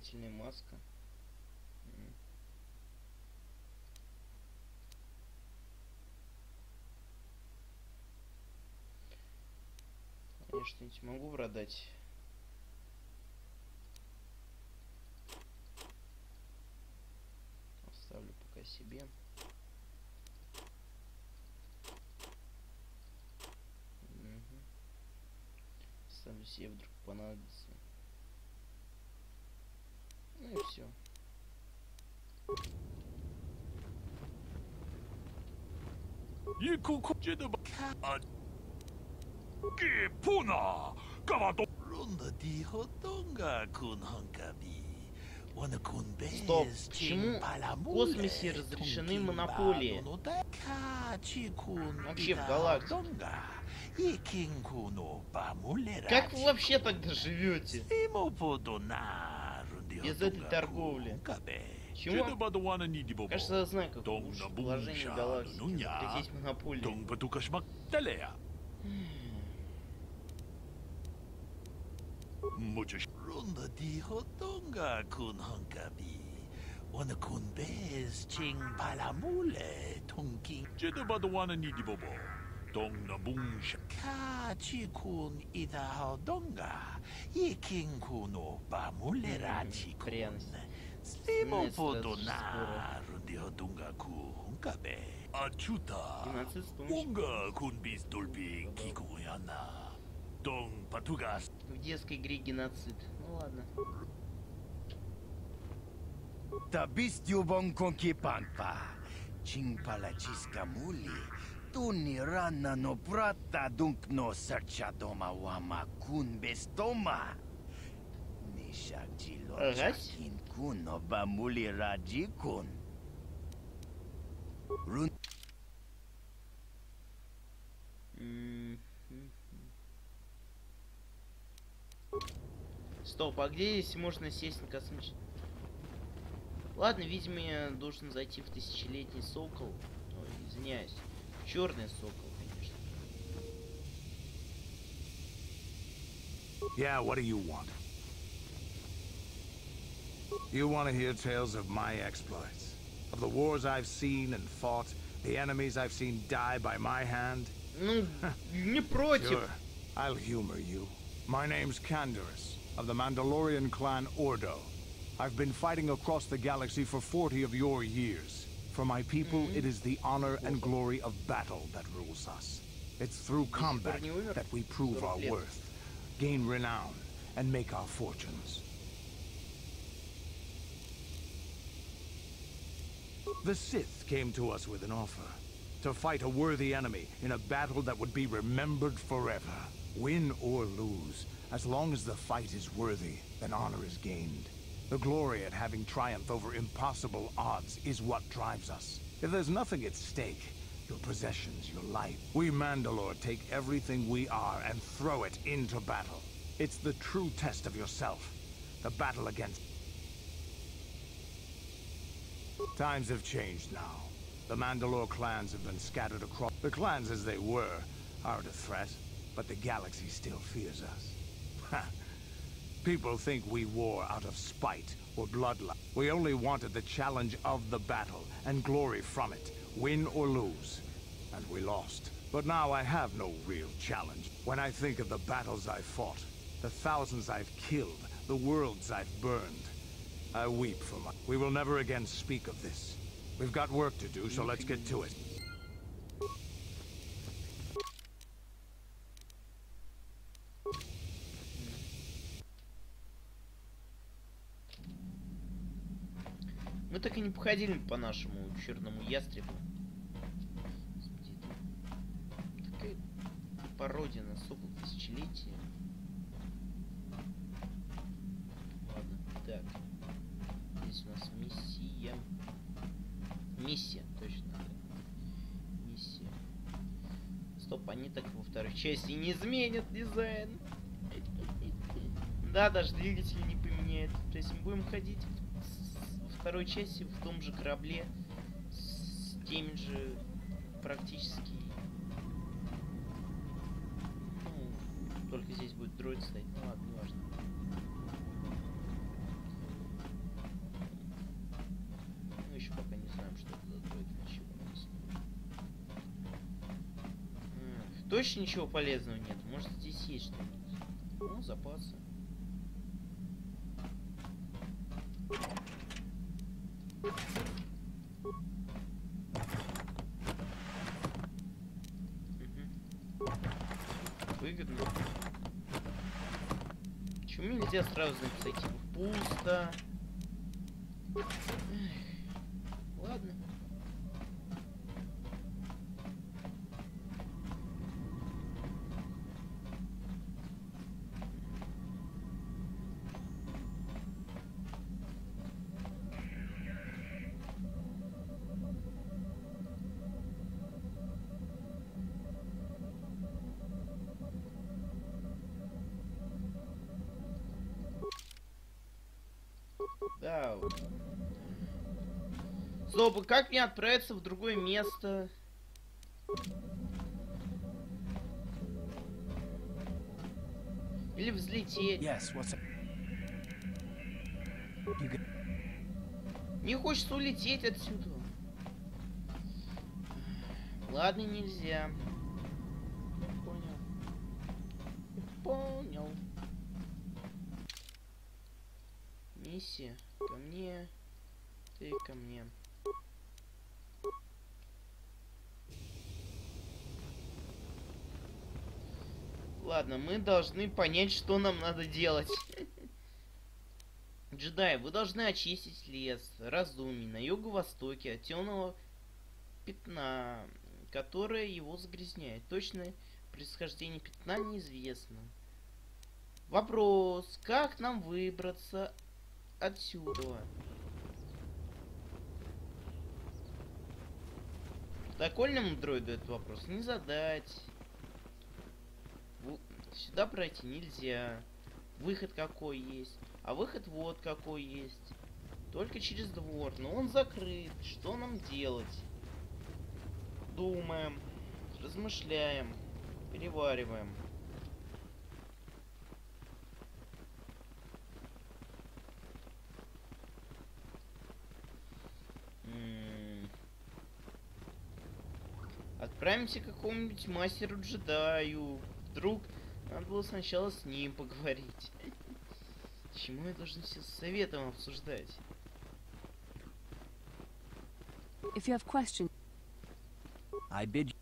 Speaker 1: Дыхательная маска. Я что-нибудь могу продать? Оставлю пока себе. Оставлю себе, вдруг понадобится. Ну и все. Стоп, почему в космосе разрешены монополии? Вообще в галактике. Как вы вообще тогда живете? Без этой торговли. Чему? Кажется, я знаю, как улучшить положение галактики. Запретить монополии. В детской игре геноцид. Ну ладно.
Speaker 12: Табистюбон конкипанпа. Чинпалачиска мули. Туни рана но брата дункно серча дома вама кун бестома. Нишакчило чакин куно бамули раджикун. Рун.
Speaker 1: Стоп, а где здесь можно сесть на космический? Ладно, видимо, я должен зайти в тысячелетний сокол. Ой, извиняюсь. Черный сокол, конечно.
Speaker 13: Yeah, what do you want? You want to hear tales of my exploits? Of the wars I've seen and fought? The enemies I've seen die by my hand?
Speaker 1: Ну, не против.
Speaker 13: Sure, I'll humor you. My name's Canderous, of the Mandalorian clan Ordo. I've been fighting across the galaxy for 40 of your years. For my people, it is the honor and glory of battle that rules us. It's through combat that we prove our worth, gain renown, and make our fortunes. The Sith came to us with an offer. To fight a worthy enemy in a battle that would be remembered forever. Win or lose, as long as the fight is worthy, then honor is gained. The glory at having triumphed over impossible odds is what drives us. If there's nothing at stake, your possessions, your life, we Mandalore take everything we are and throw it into battle. It's the true test of yourself. The battle against... Times have changed now. The Mandalore clans have been scattered across... The clans as they were aren't a threat, but the galaxy still fears us. People think we war out of spite or bloodlust. We only wanted the challenge of the battle and glory from it, win or lose. And we lost. But now I have no real challenge. When I think of the battles I've fought, the thousands I've killed, the worlds I've burned, I weep for my... We will never again speak of this. We've got work to do, so let's get to it.
Speaker 1: Мы так и не походили по нашему черному ястребу. Такая пародия на сокол тысячелетия. Ладно, так. Здесь у нас миссия. Миссия, точно. Миссия. Стоп, они так во второй части не изменят дизайн. Да, даже двигатель не поменяет. То есть мы будем ходить второй части в том же корабле с теми же практически, ну, только здесь будет дроид стоять. Ну ладно, не важно. точно ничего полезного нет? Может, здесь есть что-нибудь? Ну, запасы. Выгодно. Почему нельзя сразу написать типа пусто? Эх, ладно. Да. Стоп, как мне отправиться в другое место? Или взлететь?
Speaker 10: Yes, what's up?
Speaker 1: Не хочется улететь отсюда. Ладно, нельзя. Понял. Понял. Миссия. Ко мне. Ты ко мне. Ладно, мы должны понять, что нам надо делать. Джедаи, вы должны очистить лес раздумий на юго-востоке от темного пятна, которое его загрязняет. Точное происхождение пятна неизвестно. Вопрос, как нам выбраться отсюда? Докольному дроиду этот вопрос не задать. Сюда пройти нельзя. Выход какой есть. А выход вот какой есть. Только через двор. Но он закрыт. Что нам делать? Думаем. Размышляем. Перевариваем. Отправимся к какому-нибудь мастеру-джедаю. Вдруг надо было сначала с ним поговорить. Почему я должен все с советом обсуждать?
Speaker 7: If you have questions,
Speaker 8: I bid you.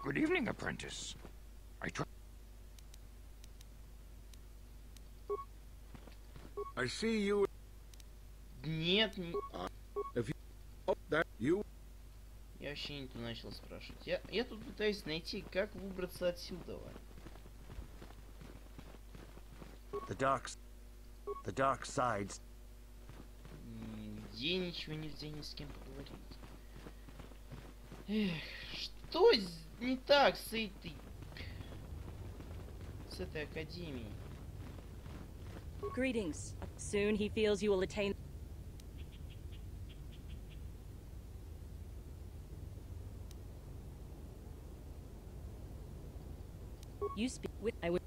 Speaker 9: Good evening, apprentice.
Speaker 6: I see you.
Speaker 1: Нет, не...
Speaker 6: If you... Oh, that you...
Speaker 1: Я вообще не то начал спрашивать. Я тут пытаюсь найти, как выбраться отсюда.
Speaker 5: The dark sides.
Speaker 1: Где ничего нельзя ни с кем поговорить. Эх, что не так с этой академией?
Speaker 3: Greetings. Soon he feels you will attain. You speak with. I would.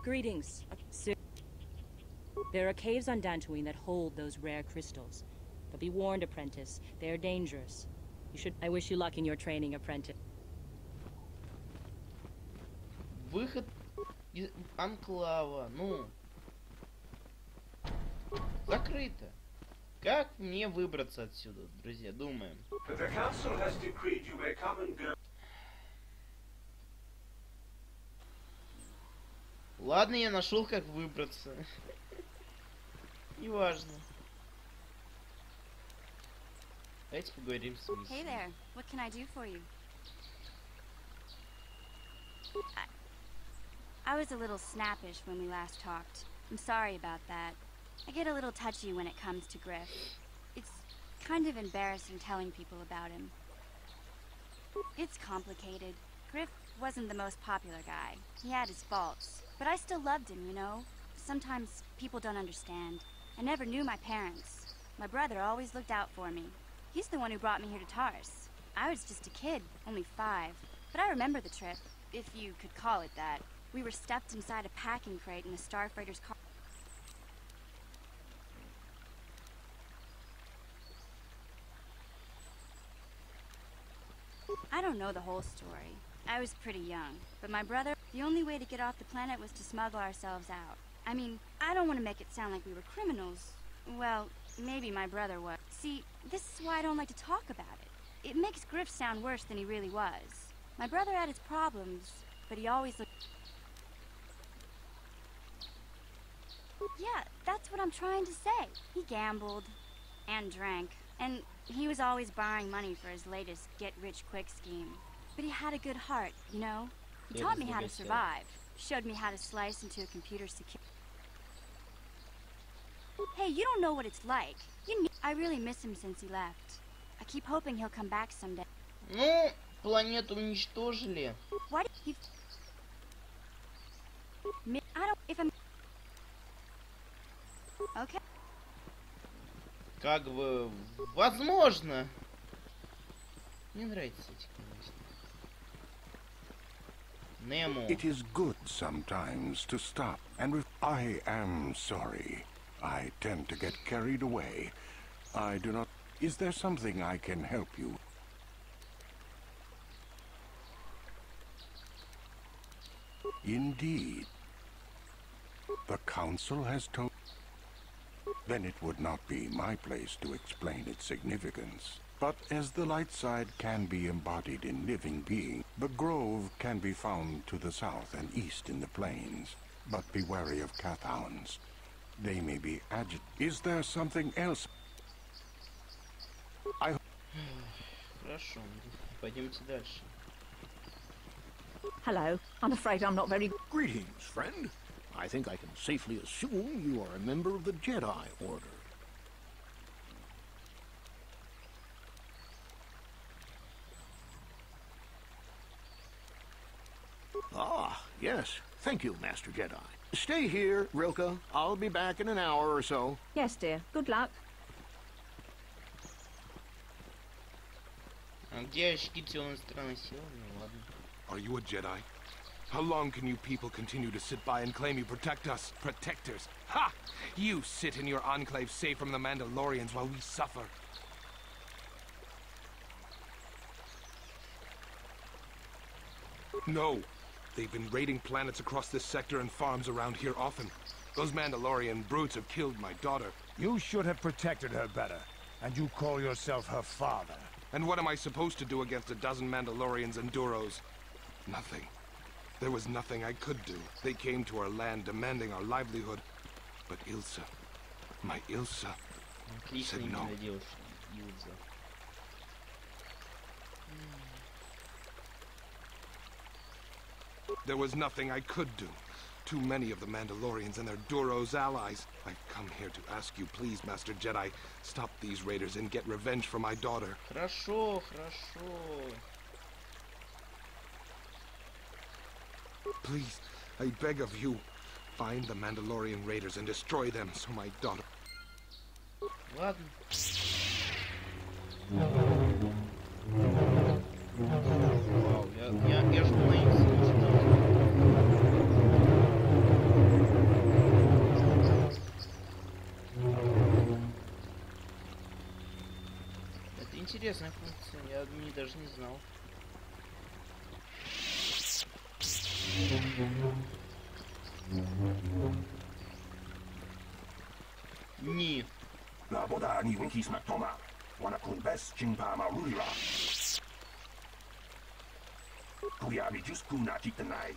Speaker 3: Greetings. Soon. There are caves on Dantooine that hold those rare crystals. But be warned, apprentice. They are dangerous. You should. I wish you luck in your training, apprentice.
Speaker 1: Выход из анклава. Ну. Закрыто. Как мне выбраться отсюда, друзья? Думаем. Ладно, я нашел, как выбраться. Неважно. Давайте поговорим с миссией.
Speaker 11: Hey there. What can I do for you? I was a little snappish when we last talked. I'm sorry about that. I get a little touchy when it comes to Griff. It's kind of embarrassing telling people about him. It's complicated. Griff wasn't the most popular guy. He had his faults. But I still loved him, you know? Sometimes people don't understand. I never knew my parents. My brother always looked out for me. He's the one who brought me here to Tars. I was just a kid, only 5. But I remember the trip, if you could call it that. We were stuffed inside a packing crate in a starfighter's car. I don't know the whole story. I was pretty young, but my brother, the only way to get off the planet was to smuggle ourselves out. I mean, I don't want to make it sound like we were criminals. Well, maybe my brother was. See, this is why I don't like to talk about it. It makes Griff sound worse than he really was. My brother had his problems, but he always looked... Yeah, that's what I'm trying to say. He gambled and drank, and he was always borrowing money for his latest get-rich-quick scheme. But he had a good heart, you know? He taught me how to survive, showed me how to slice into a computer security. Hey, you don't know what it's like. I really miss him since he left. I keep hoping he'll come back someday.
Speaker 1: Ну, планету уничтожили.
Speaker 11: Why did he... I don't... If I'm... Okay.
Speaker 1: Как бы... Возможно. Мне нравится эти конечно. Немо.
Speaker 14: It is good sometimes to stop and I am sorry. I tend to get carried away. I do not... Is there something I can help you? Indeed. The council has told... Then it would not be my place to explain its significance. But as the light side can be embodied in living beings, the grove can be found to the south and east in the plains. But be wary of cathounds. They may be agitated. Is there something else?
Speaker 1: Хорошо, пойдемте дальше.
Speaker 15: Hello. I'm afraid I'm not very...
Speaker 16: Greetings, friend. I think I can safely assume you are a member of the Jedi Order. Ah, yes. Thank you, Master Jedi. Stay here, Rilka. I'll be back in an hour or so.
Speaker 15: Yes, dear. Good luck.
Speaker 1: А где очки темной стороны силы? Ну ладно.
Speaker 17: Are you a Jedi? How long can you people continue to sit by and claim you protect us? Protectors? Ha! You sit in your enclave safe from the Mandalorians while we suffer. No. They've been raiding planets across this sector and farms around here often. Those Mandalorian brutes have killed my daughter.
Speaker 13: You should have protected her better. And you call yourself her father.
Speaker 17: And what am I supposed to do against a dozen Mandalorians and Duros? Nothing. There was nothing I could do. They came to our land demanding our livelihood. But Ilsa, my Ilsa, said no. There was nothing I could do. Too many of the Mandalorians and their Duros allies. I've come here to ask you, please, Master Jedi, stop these raiders and get revenge for my daughter.
Speaker 1: Хорошо, хорошо.
Speaker 17: Please, I beg of you, find the Mandalorian raiders and destroy them so my daughter...
Speaker 1: Ладно. Вау, я ж это интересная функция, я даже не знал. Ni.
Speaker 18: La boda ni winki smak toma. Wana kun bes chingpa marulira. Kuya mi just kuna chitanai.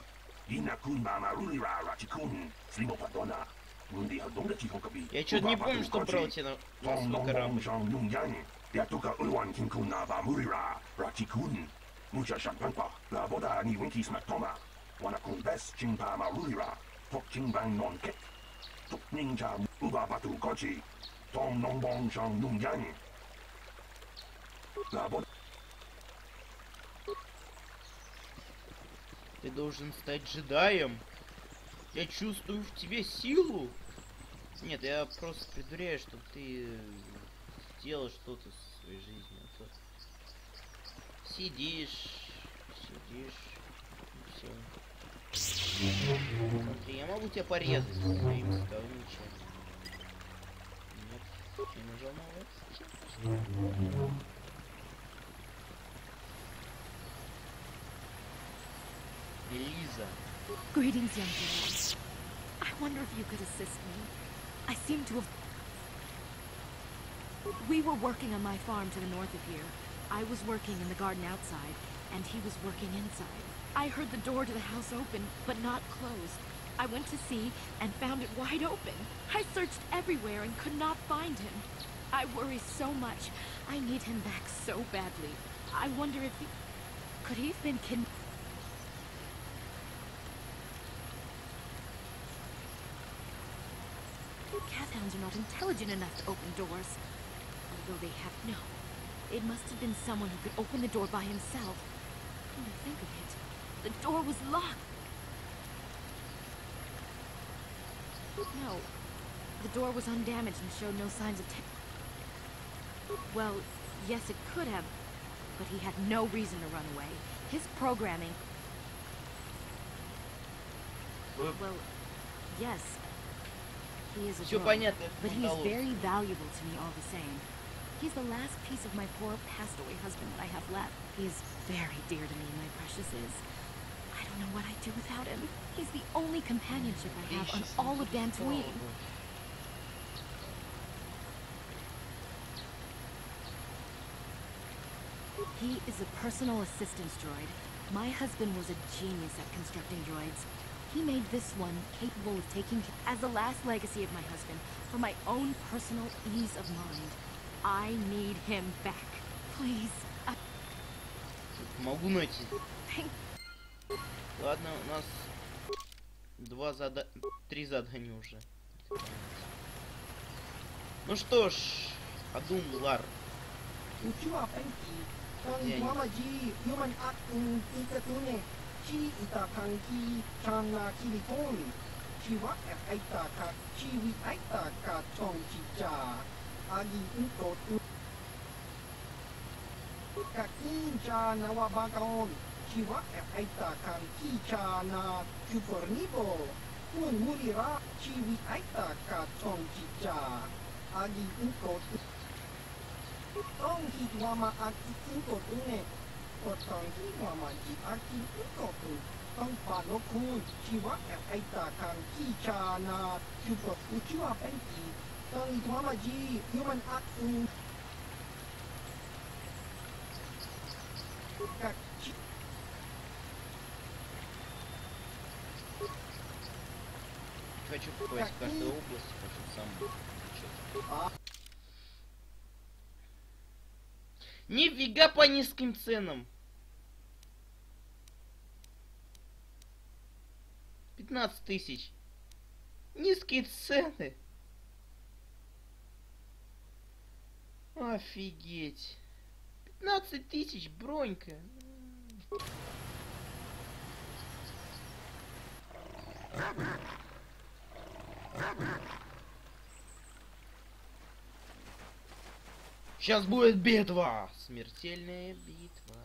Speaker 18: Ina kun ba marulira rachikun. Slimo padona. Mundi hadonga chikokabi.
Speaker 1: Я что-то не помню, что брал тебе на свой корабль.
Speaker 18: Я только улван кинкуна ба мурира рачикун. Муча шампанпа. La boda ni winki smak toma. Wana kun bes chingpa marulira. Tok chingbang non kek. Tok ninja uba batu kochi. Tom non bong shang nung yang. La boda.
Speaker 1: Ты должен стать джедаем. Я чувствую в тебе силу. Нет, я просто придуряю, чтобы ты сделал что-то в своей жизни. А то сидишь, и все. Смотри, я могу тебя порезать своим силовым мечом. Нет, я нажал на Элиза.
Speaker 19: Greetings, young gentleman. I wonder if you could assist me. I seem to have... We were working on my farm to the north of here. I was working in the garden outside, and he was working inside. I heard the door to the house open, but not closed. I went to see and found it wide open. I searched everywhere and could not find him. I worry so much. I need him back so badly. I wonder if he... Could he have been kidnapped? Cat hounds are not intelligent enough to open doors. Although they have... No. It must have been someone who could open the door by himself. Come to think of it, the door was locked. No. The door was undamaged and showed no signs of... Well, yes, it could have. But he had no reason to run away. His programming... Well, yes. He is a drone, but he is very valuable to me all the same. He's the last piece of my poor passed-away husband that I have left. He is very dear to me, my precious is. I don't know what I'd do without him. He's the only companionship I have on all of Dantooine. He is a personal assistance droid. My husband was a genius at constructing droids. He made this one capable of taking as the last legacy of my husband for my own personal ease of mind. I need him back. Please.
Speaker 1: Могу найти. Ладно, у нас три задания уже. Ну что ж, Адум Лар.
Speaker 20: Kakin cha nawabagaon, chiwak aita kan ki cha na chupornibo, kun murira chiwi aita ka tong chicha, agi inko tong hitwama aki inko tune, potong hitwama ji aki inko tu, tong palokun chiwak aita kan ki cha na chupor uchua penki, tong hitwama ji human akun.
Speaker 1: Хочу попасть в каждую область, хочу сам начать. Нифига по низким ценам. 15 тысяч. Низкие цены. Офигеть. 15 тысяч бронька. Сейчас будет битва. Смертельная битва.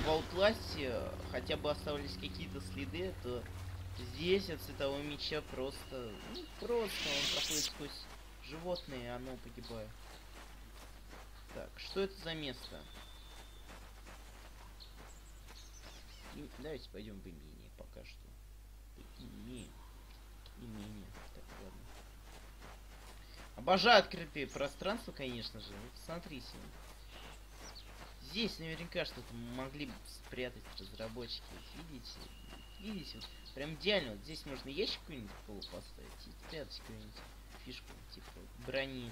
Speaker 1: В Outlast'е хотя бы оставались какие-то следы, то здесь от светового меча просто, он проходит сквозь животные, и оно погибает. Так, что это за место? Давайте пойдем в имение пока что. Имение. Так, ладно. Обожаю открытые пространства, конечно же. Вот смотрите. Здесь наверняка что-то могли бы спрятать разработчики. Видите? Вот, прям идеально. Вот здесь можно ящик какой-нибудь в пол поставить и спрятать какую-нибудь фишку, типа брони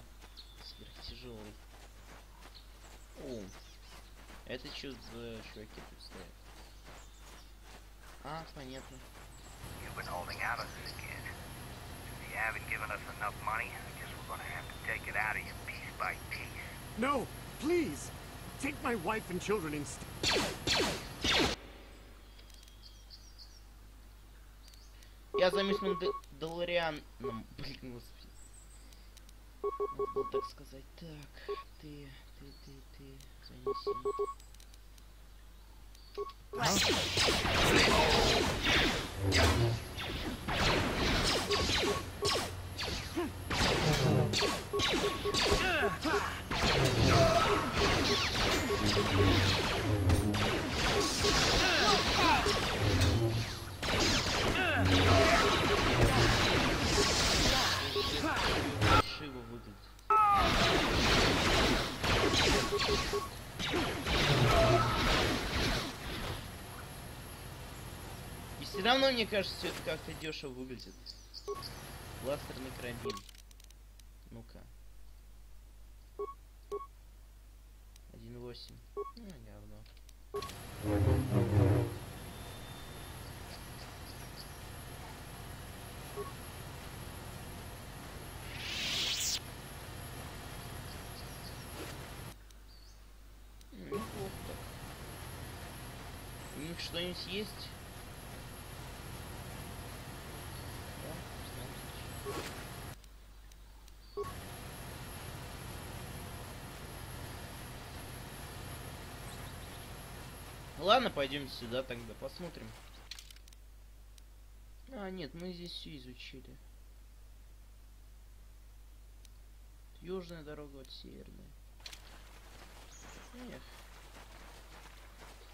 Speaker 1: сверхтяжелой. О, это что за чуваки тут стоят? А, понятно.
Speaker 21: You've been holding out on this again. If you haven't given us enough money, I guess we're gonna have to take it out of you piece by piece.
Speaker 22: No, please! Take my wife and children instead.
Speaker 1: Я за мистером Долорианом, блин, господи. Надо было так сказать. Так, ты, занеси. И все равно, мне кажется, все это как-то дешево выглядит. Бластерный карабин. Ну-ка. 1.8. Говно. Неплохо так. У них что-нибудь есть? Ладно, пойдем сюда тогда, посмотрим. А, нет, мы здесь все изучили. Южная дорога от северной. Эх.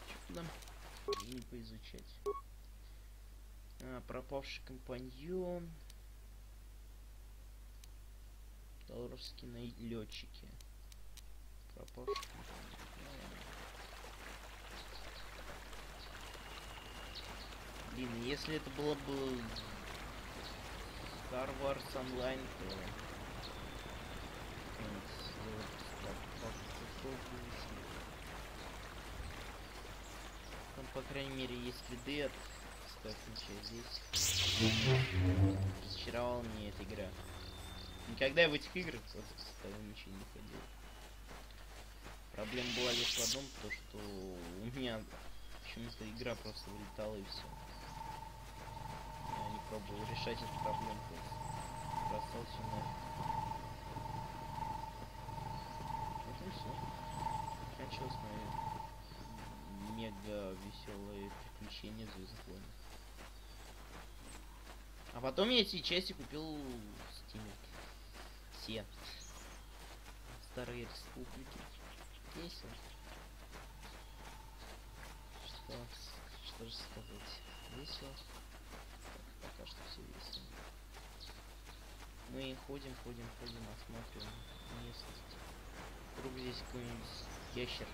Speaker 1: Что нам не поизучать? А, пропавший компаньон. Долларовские летчики. Пропавший компаньон. Блин, если это было бы Star Wars Online, то... Там, по крайней мере, есть следы от столкновения здесь. Разочаровала меня эта игра. Никогда я в этих играх просто ничего не ходил. Проблема была лишь в одном, то что у меня почему-то игра просто вылетала и все. Я не пробовал решать эту проблему, просто бросал все нафиг. Вот и все. Кончилось мое мега веселое приключение в Звездных войнах. А потом я эти части купил в Steam. Все. Старые республики. Весело. Что же сказать? Весело. Пока что все весело. Мы ходим, осматриваем местность. Вдруг здесь какой-нибудь ящер.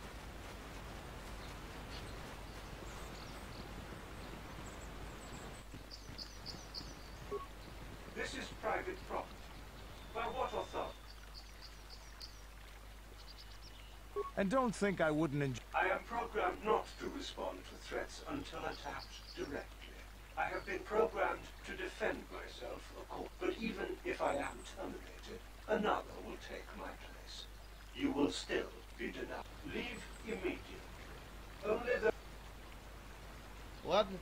Speaker 18: This is private property. By what authority?
Speaker 13: And don't think I wouldn't enjoy...
Speaker 18: I am programmed not to respond to threats until attacked directly. I have been programmed to defend myself, of course. But even if I am terminated, another will take my place. You will still be denied. Leave immediately. Only the...
Speaker 1: Ладно.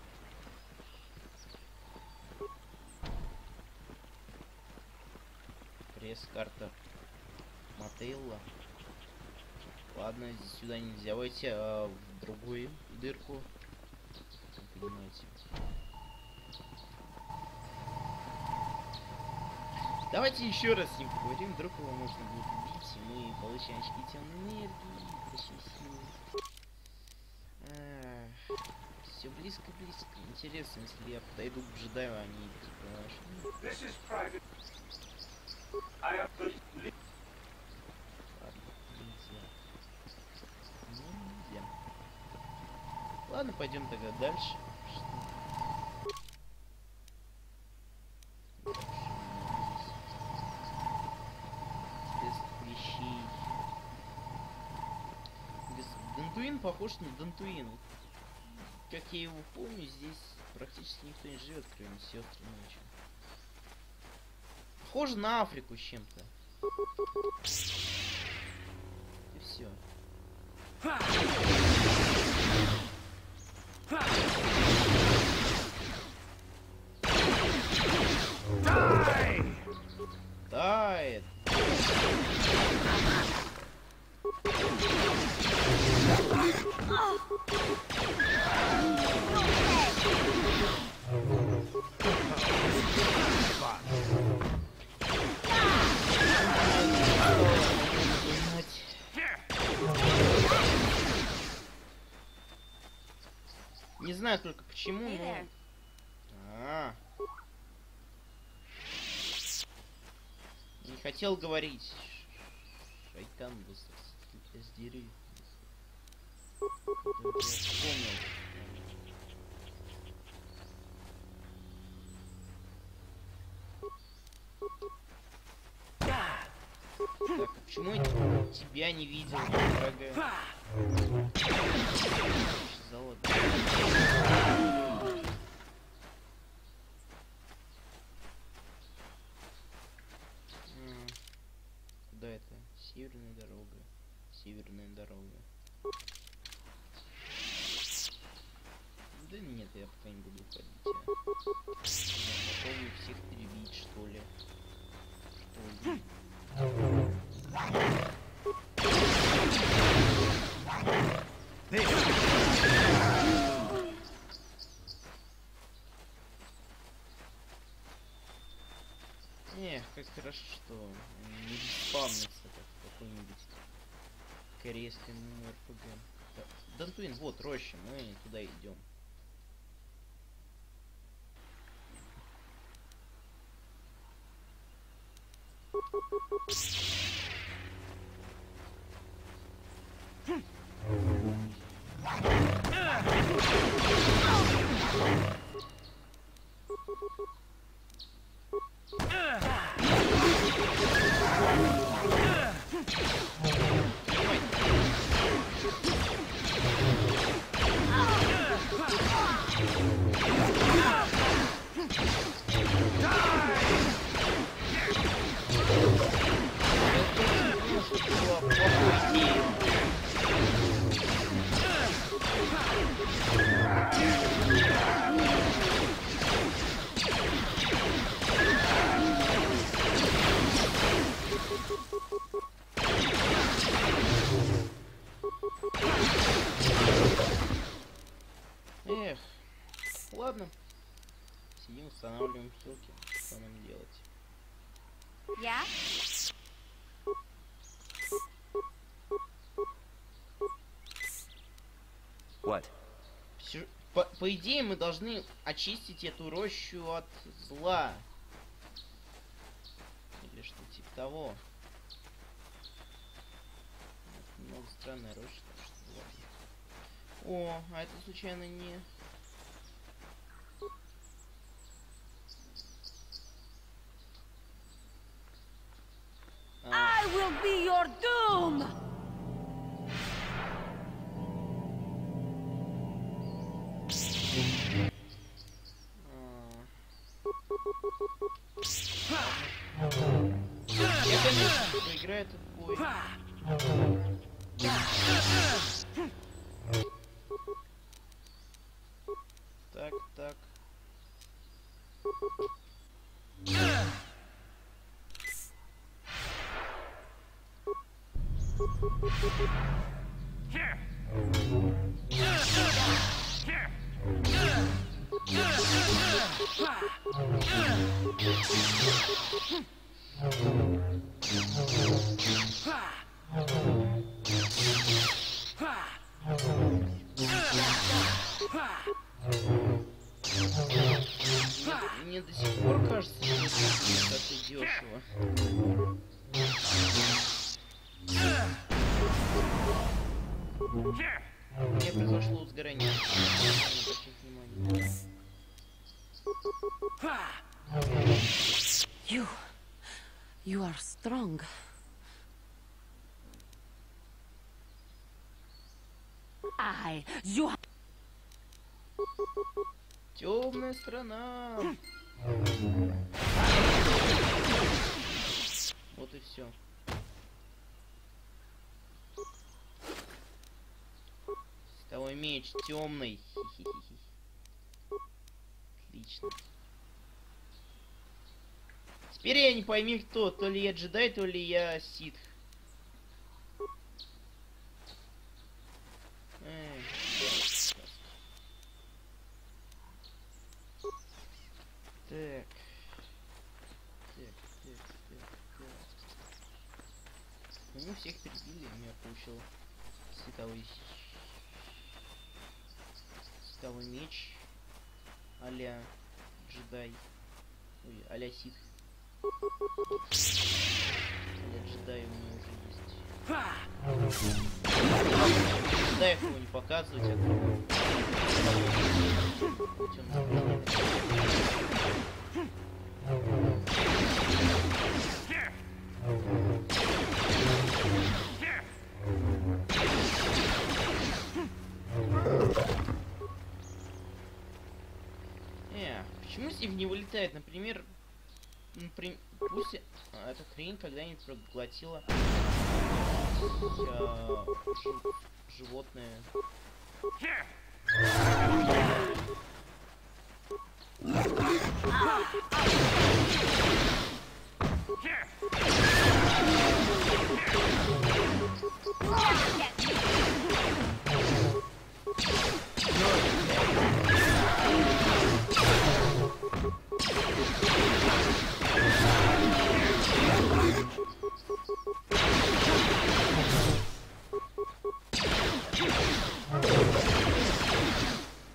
Speaker 1: Пресс-карта Мотелла. Ладно, здесь сюда нельзя войти, а в другую дырку. Вы понимаете. Давайте еще раз с ним поговорим, вдруг его можно будет убить, и мы получаем очки темной энергии, прочие силы. Все близко. Интересно, если я подойду к джедаю, они типа наши. Ладно, нельзя. Ладно, пойдем тогда дальше. Вещей. Дантуин похож на Дантуин. Как я его помню, здесь практически никто не живет, кроме сестры ночи. Похоже на Африку с чем-то. И все. Тает. Не знаю только почему, но... Не хотел говорить. Шайтан быстро сдери. Вспомнил. Так, а почему я тебя не видел, дорогая? Золото. Куда это? Северная дорога. Северная дорога. Да нет, я пока не буду уходить. Я попробую всех перебить, что ли. Эх, как хорошо, что не спавнится как какой-нибудь корейской РПГ. Дантуин, вот роща, мы туда идем. Эх, ладно. Сидим, устанавливаем ссылки. Что нам делать?
Speaker 11: Я?
Speaker 12: What?
Speaker 1: По идее, мы должны очистить эту рощу от зла. Или что типа того. Это немного странная роща, так что ладно. О, а это случайно не...
Speaker 2: I will be your doom!
Speaker 1: Я, конечно, проиграю этот бой. Так, так. Мне до сих пор кажется, что это так дешево. Мне произошло сгорание.
Speaker 2: You are strong. You.
Speaker 1: Темная страна. Вот и все. Световой меч темный. Отлично. Теперь я не пойми кто, то ли я джедай, то ли я ситх. Так. Ну, всех перебили, я получил световой меч а-ля джедай. Ой, а-ля ситх. А-ля джедай у меня уже есть. Джедаев его не показывать, а Почему из них не вылетает? Например, пусть эта хрень когда-нибудь проглотила животное.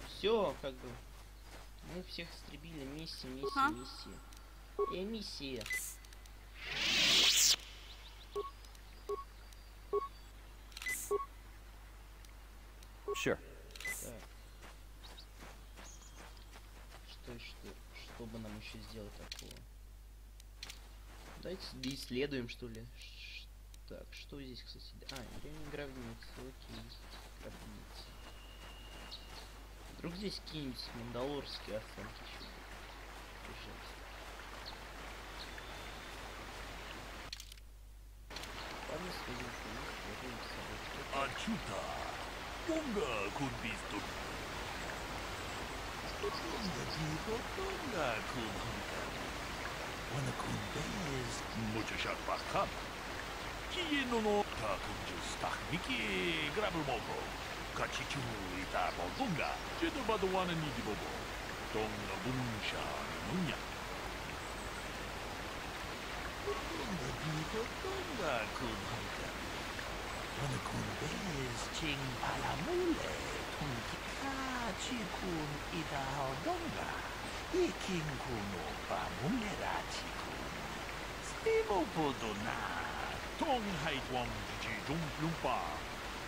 Speaker 1: Все, как бы. Мы всех истребили. Миссия. Миссия.
Speaker 4: Sure.
Speaker 1: Так. Что бы нам еще сделать такого? Давайте исследуем, что ли. Так, что здесь, кстати? Время гробницы. Окей. Гробница. Вдруг здесь какие-нибудь мандалорские останки еще лежат. Ладно, сходим с собой.
Speaker 10: Ачута! Понга кунбисту. Понга кунбисту. Вана кунбез мучашат бахам. Киено но такунджу стахмики грабумоко. Качичу ита бонга. Чеду бадуана нидибобо. Тонга бунша нуня. Понга дико тонга кунбисту. Вана кунбез 칭 바라몰래 통기카 치군 이다 donga. 이킹군오 바몰레라 치군. 스티모보도나 통하이광 지중lumpa.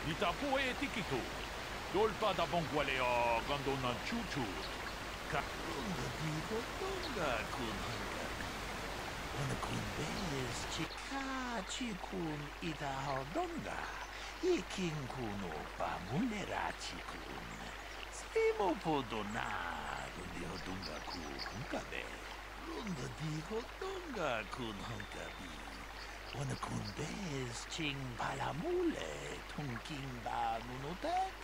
Speaker 10: Nitapoe tikito. Dolpada bongwaleo gandona chuchu. Kakunda digo donga kunhanga. Wana kunbez chika chikun ida donga. Ikin kuno pamulera chikun. Stimo podona dundio donga kunkabe. Runda digo donga kunhankabi. Wana kunbez ching palamule tungking ba nunotek.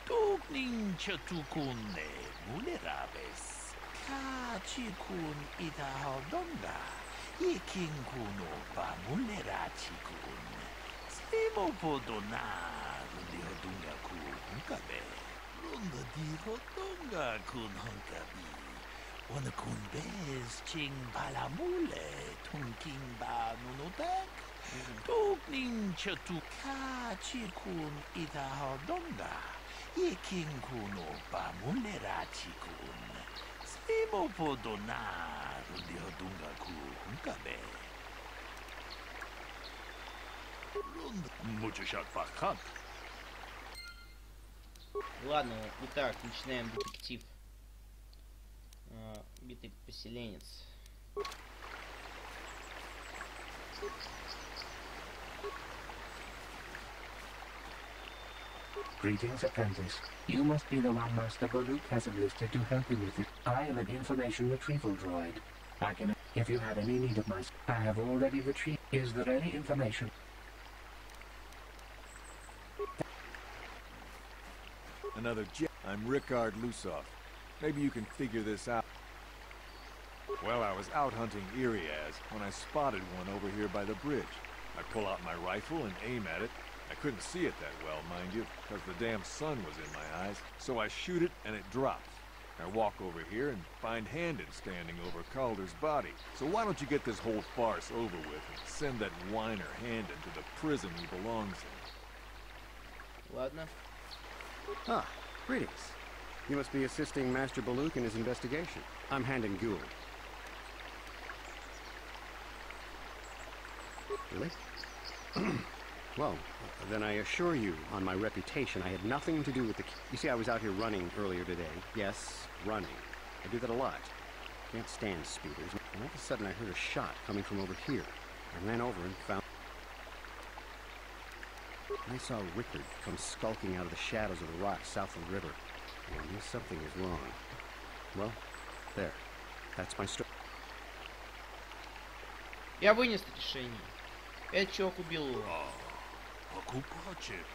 Speaker 10: Tukning chatukunne mulerabes. Ka chikun ida donga. Ikin kuno pamulera chikun. Stimo podona dundio donga kunkabe. Runda digo donga kunhankabi. Wana kunbez ching palamule tungking ba nunotek. Tukning chatuka chikun ida donga. Ikin kuno pamulera chikun. Stimo podona dundio donga kunkabe. Мучашат пахат.
Speaker 1: Ладно, итак, начинаем детектив. Битый поселенец.
Speaker 23: Greetings, apprentice. You must be the one Master Baluk has enlisted to help you with it. I am an information retrieval droid. I can, if you have any need of my... I have already retrieved. Is there any information?
Speaker 13: Another jet. I'm Rickard Lusov. Maybe you can figure this out. Well, I was out hunting Iriaz when I spotted one over here by the bridge. I pull out my rifle and aim at it. I couldn't see it that well, mind you, because the damn sun was in my eyes. So I shoot it and it drops. I walk over here and find Handon standing over Calder's body. So why don't you get this whole farce over with and send that whiner Handon to the prison he belongs in?
Speaker 1: Ладно.
Speaker 24: Ah, greetings. You must be assisting Master Baluk in his investigation. I'm Handon Gould. Really? Well, then I assure you, on my reputation, I had nothing to do with the... You see, I was out here running earlier today. Yes, running. I do that a lot. Can't stand speeders. And all of a sudden I heard a shot coming from over here. I ran over and found... I saw Rickard come skulking out of the shadows of the rocks south of the river. I knew something was wrong. Well, There. That's my story.
Speaker 1: Я вынес решение. Этот чувак убил его.
Speaker 10: Покупатель.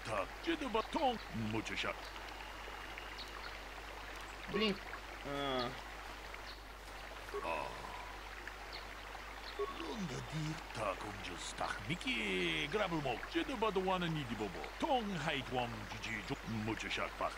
Speaker 10: Так, где батон? Мучишак.
Speaker 1: Блин.
Speaker 10: Так, он же стах Мики, грабл мог. Где бадуана не дибобо. Тон хайт вам джиджи мучишак пах.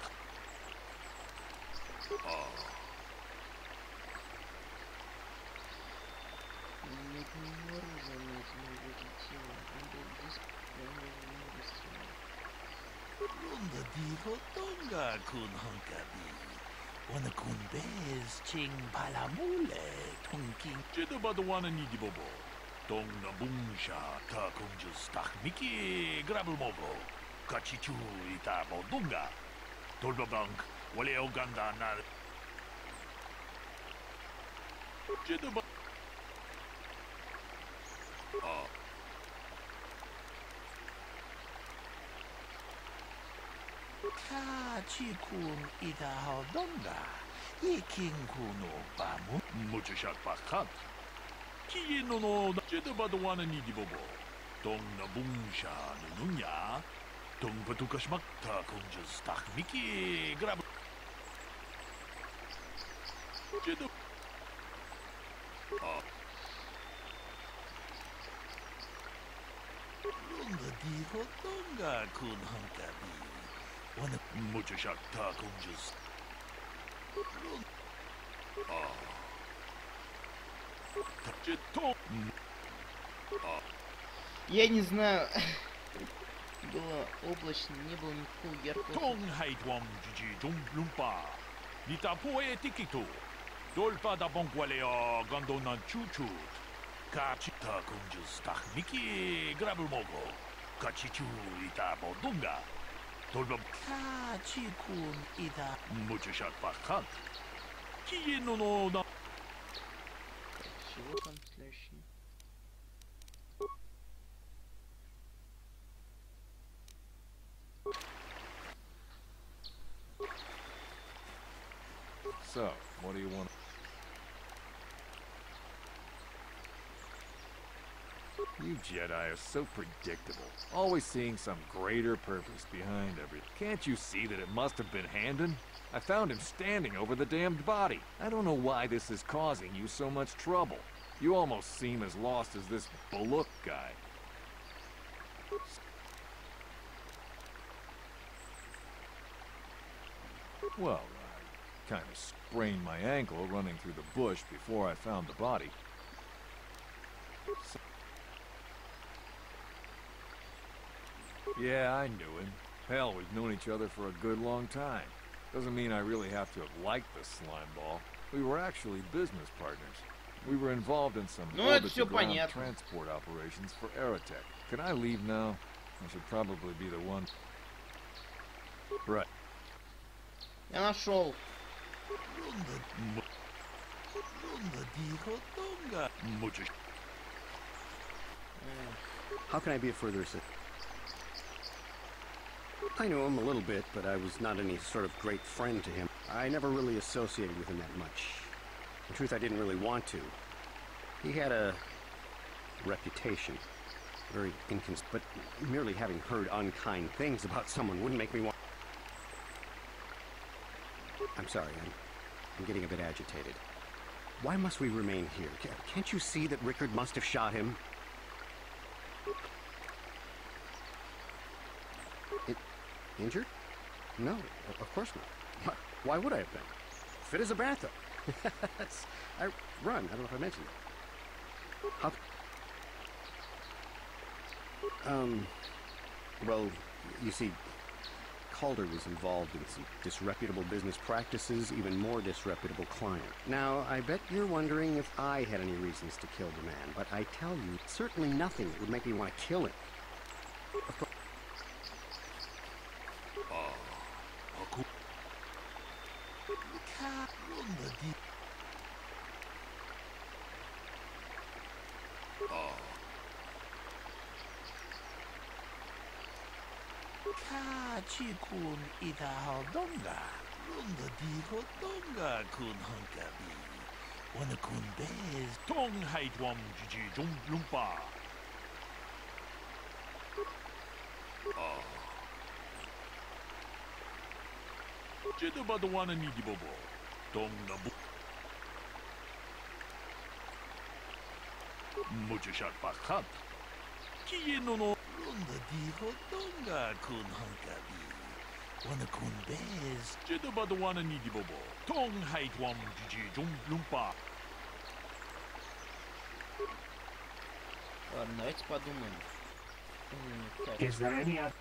Speaker 10: Ronda dijo tonga kun honkabi. Wana kun bez ching palamule tonking. Jeda badwana ni di bobo. Tong na bungsha ta kung just tak miki grabel mogo. Kachichu ita bodunga. Tolba bank wale oganda na. Jeda ba. Kachikun ida hodonga. Ikinkuno bamu. Muchishak pakat. Kino no jeda badwana ni dibobo. Tong na bungsha nunya. Tong patukashmak ta kung just tak miki grab. Jeda. Ronda di hodonga kun hankabi. Wana mujashak ta kung just.
Speaker 1: Я не знаю. Было облачно, не было никакого яркого.
Speaker 10: Тон хайдвам джиджи джумблумпа. Нитапуэ тикиту. Дольпа да бонгвалео гандона чучут. Качита кунджус тахники грабл мого. Качичу ита бодунга. Дольпа качикун ита мучашак пахат. Киено но да.
Speaker 1: Чего там следующий?
Speaker 6: So, what do you want? You Jedi are so predictable, always seeing some greater purpose behind everything. Can't you see that it must have been Hamden? I found him standing over the damned body. I don't know why this is causing you so much trouble. You almost seem as lost as this Baluk guy. Well, I kind of sprained my ankle running through the bush before I found the body. Yeah, I knew him. Hell, we've known each other for a good long time. Doesn't mean I really have to have liked the slimeball. We were actually business partners. We were involved in some orbit-to-ground transport operations for Aerotech. Can I leave now? I should probably be the one. Right.
Speaker 1: Я нашел.
Speaker 24: How can I be of further assistance? I knew him a little bit, but I was not any sort of great friend to him. I never really associated with him that much. In truth, I didn't really want to. He had a reputation. Very inconsistent, but merely having heard unkind things about someone wouldn't make me want... I'm sorry, I'm getting a bit agitated. Why must we remain here? Can't you see that Rickard must have shot him? Injured? No, of course not. Why would I have been? Fit as a bathtub. I run. I don't know if I mentioned that. Well, you see, Calder was involved in some disreputable business practices, even more disreputable client. Now, I bet you're wondering if I had any reasons to kill the man, but I tell you, certainly nothing that would make me want to kill him. Of course.
Speaker 10: Kachikun idahaldonga. Runda dihodonga kun hunkabi. Wanakun bez. Tong haitwam jiji jumplumpa. Jedabadawana nidibobo. Tong nabu. Muchashat pakat. Kienono. Runda dihodonga kun hunkabi. Wanakun bez. Jedabadawana nidibobo. Tong haitwam jiji jumplumpa.
Speaker 1: Ладно, давайте подумаем.
Speaker 23: Is there any other?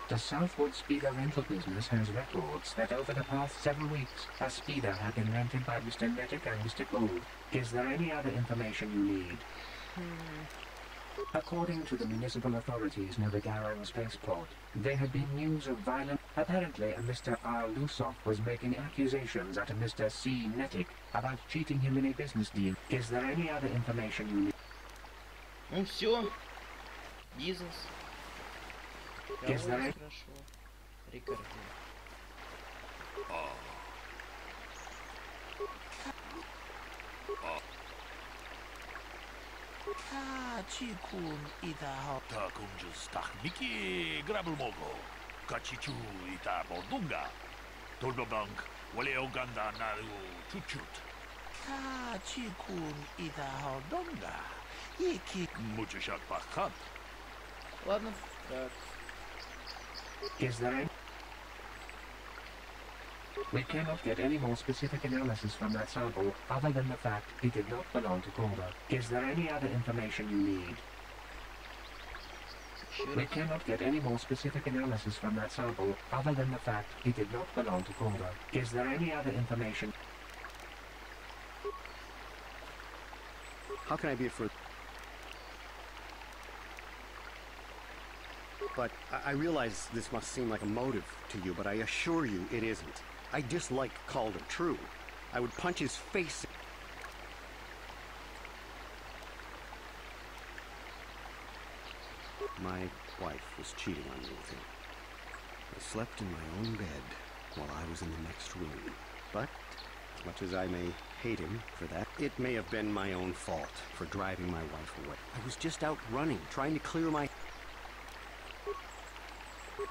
Speaker 23: The Southwood speeder rental business has records that over the past several weeks, a speeder had been rented by Mr. Nettic and Mr. Gould. Is there any other information you need? According to the municipal authorities near the Garrow spaceport, there had been news of violence. Apparently, a Mr. R. Lusoff was making accusations at a Mr. C. Nettic about cheating him in a business deal. Is there any other information you need?
Speaker 1: Ну все. Бизнес.
Speaker 23: Is there any...
Speaker 1: Хорошо. Рикардо.
Speaker 10: Kachikun idahal. Takunjus takmiki grabulmogo. Kachichu itabodunga. Tolbabank. Waleoganda naru chuchut. Kachikun idahaldonga. Iki muchashat pakat.
Speaker 1: Ладно, так.
Speaker 23: Is there any... We cannot get any more specific analysis from that sample other than the fact it did not belong to Calder. Is there any other information you need? We cannot get any more specific analysis from that sample other than the fact it did not belong to Calder. Is there any other information?
Speaker 24: How can I be for... But I realize this must seem like a motive to you, but I assure you it isn't. I dislike Calder, true. I would punch his face. My wife was cheating on me with him. I slept in my own bed while I was in the next room. But, as much as I may hate him for that, it may have been my own fault for driving my wife away. I was just out running, trying to clear my...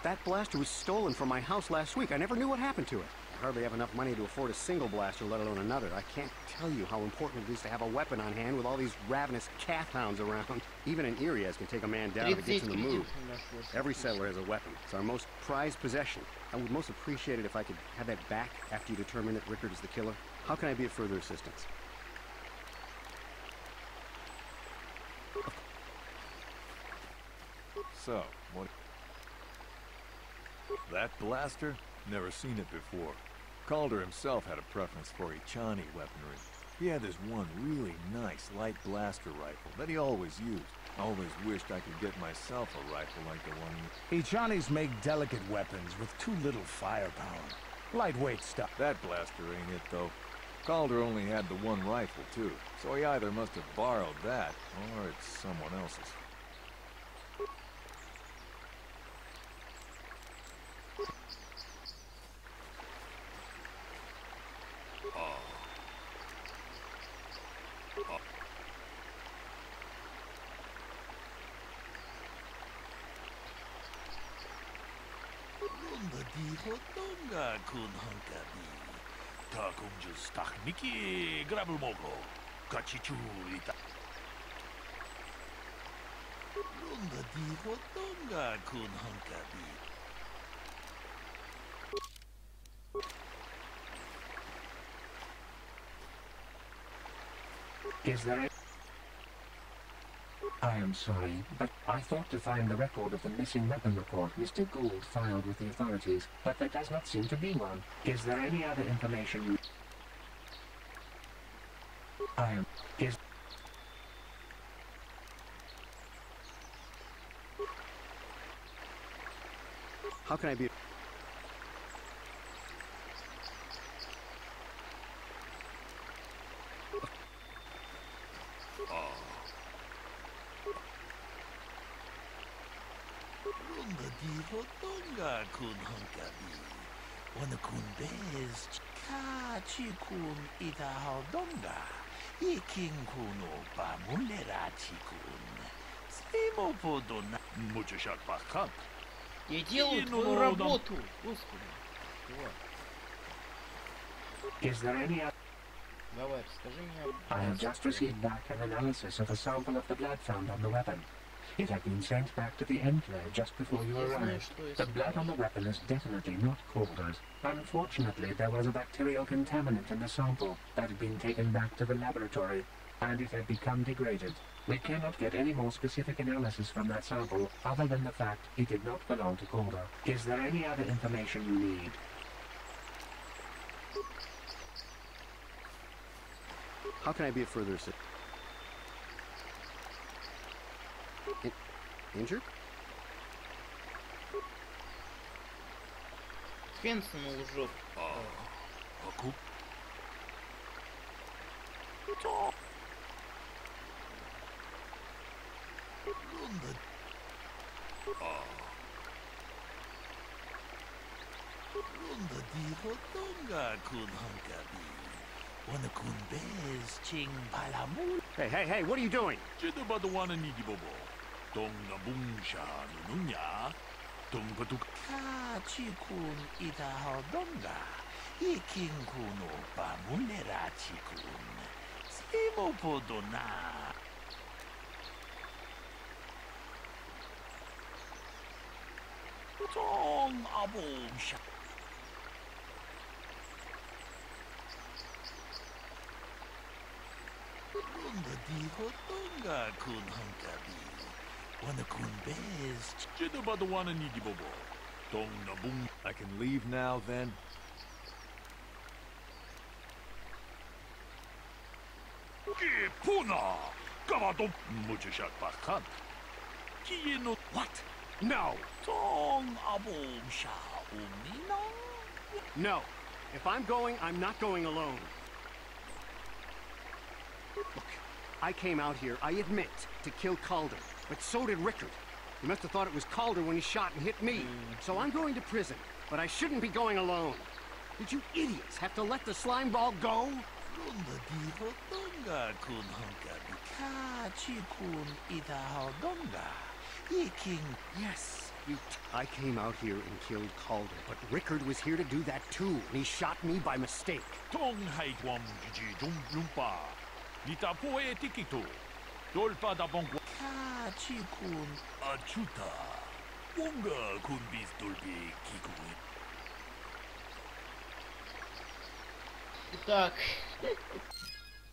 Speaker 24: That blaster was stolen from my house last week. I never knew what happened to it. I hardly have enough money to afford a single blaster, let alone another. I can't tell you how important it is to have a weapon on hand with all these ravenous calf hounds around. Even an Irias can take a man down if it gets in the mood. Every settler has a weapon. It's our most prized possession. I would most appreciate it if I could have that back after you determine that Rickard is the killer. How can I be of further assistance?
Speaker 6: So, what... That blaster? Never seen it before. Calder himself had a preference for Ichani weaponry. He had this one really nice light blaster rifle that he always used. I always wished I could get myself a rifle like the one he...
Speaker 13: Ichanis make delicate weapons with too little firepower. Lightweight stuff.
Speaker 6: That blaster ain't it, though. Calder only had the one rifle, too. So he either must have borrowed that, or it's someone else's.
Speaker 10: Dihodonga kun hunkabi. Takunjus takmiki grabulmogo. Kachichu ita. Runda dihodonga kun hunkabi.
Speaker 23: Is there a... I am sorry, but I thought to find the record of the missing weapon report Mr. Gould filed with the authorities, but there does not seem to be one. Is there any other information you... I am... Is...
Speaker 24: How can I be...
Speaker 1: Я делаю твою работу, господи.
Speaker 23: Is there any other?
Speaker 1: Давай, расскажи мне.
Speaker 23: I have just received back an analysis of a sample of the blood found on the weapon. It had been sent back to the Enclave just before you arrived. The blood on the weapon is definitely not Calder's. Unfortunately, there was a bacterial contaminant in the sample that had been taken back to the laboratory, and it had become degraded. We cannot get any more specific analysis from that sample other than the fact it did not belong to Calder. Is there any other information you need?
Speaker 24: How can I be of further assistance? Injured?
Speaker 1: Хенсон лжет.
Speaker 24: Hey, what are you doing?
Speaker 6: I can leave now, then?
Speaker 24: What? No! No. If I'm going, I'm not going alone. Look, I came out here, I admit, to kill Calder, but so did Rickard. He must have thought it was Calder when he shot and hit me. So I'm going to prison, but I shouldn't be going alone. Did you idiots have to let the slime ball go? Yes, I came out here and killed Calder, but Rickard was here to do that too, and he shot me by mistake.
Speaker 1: Итак,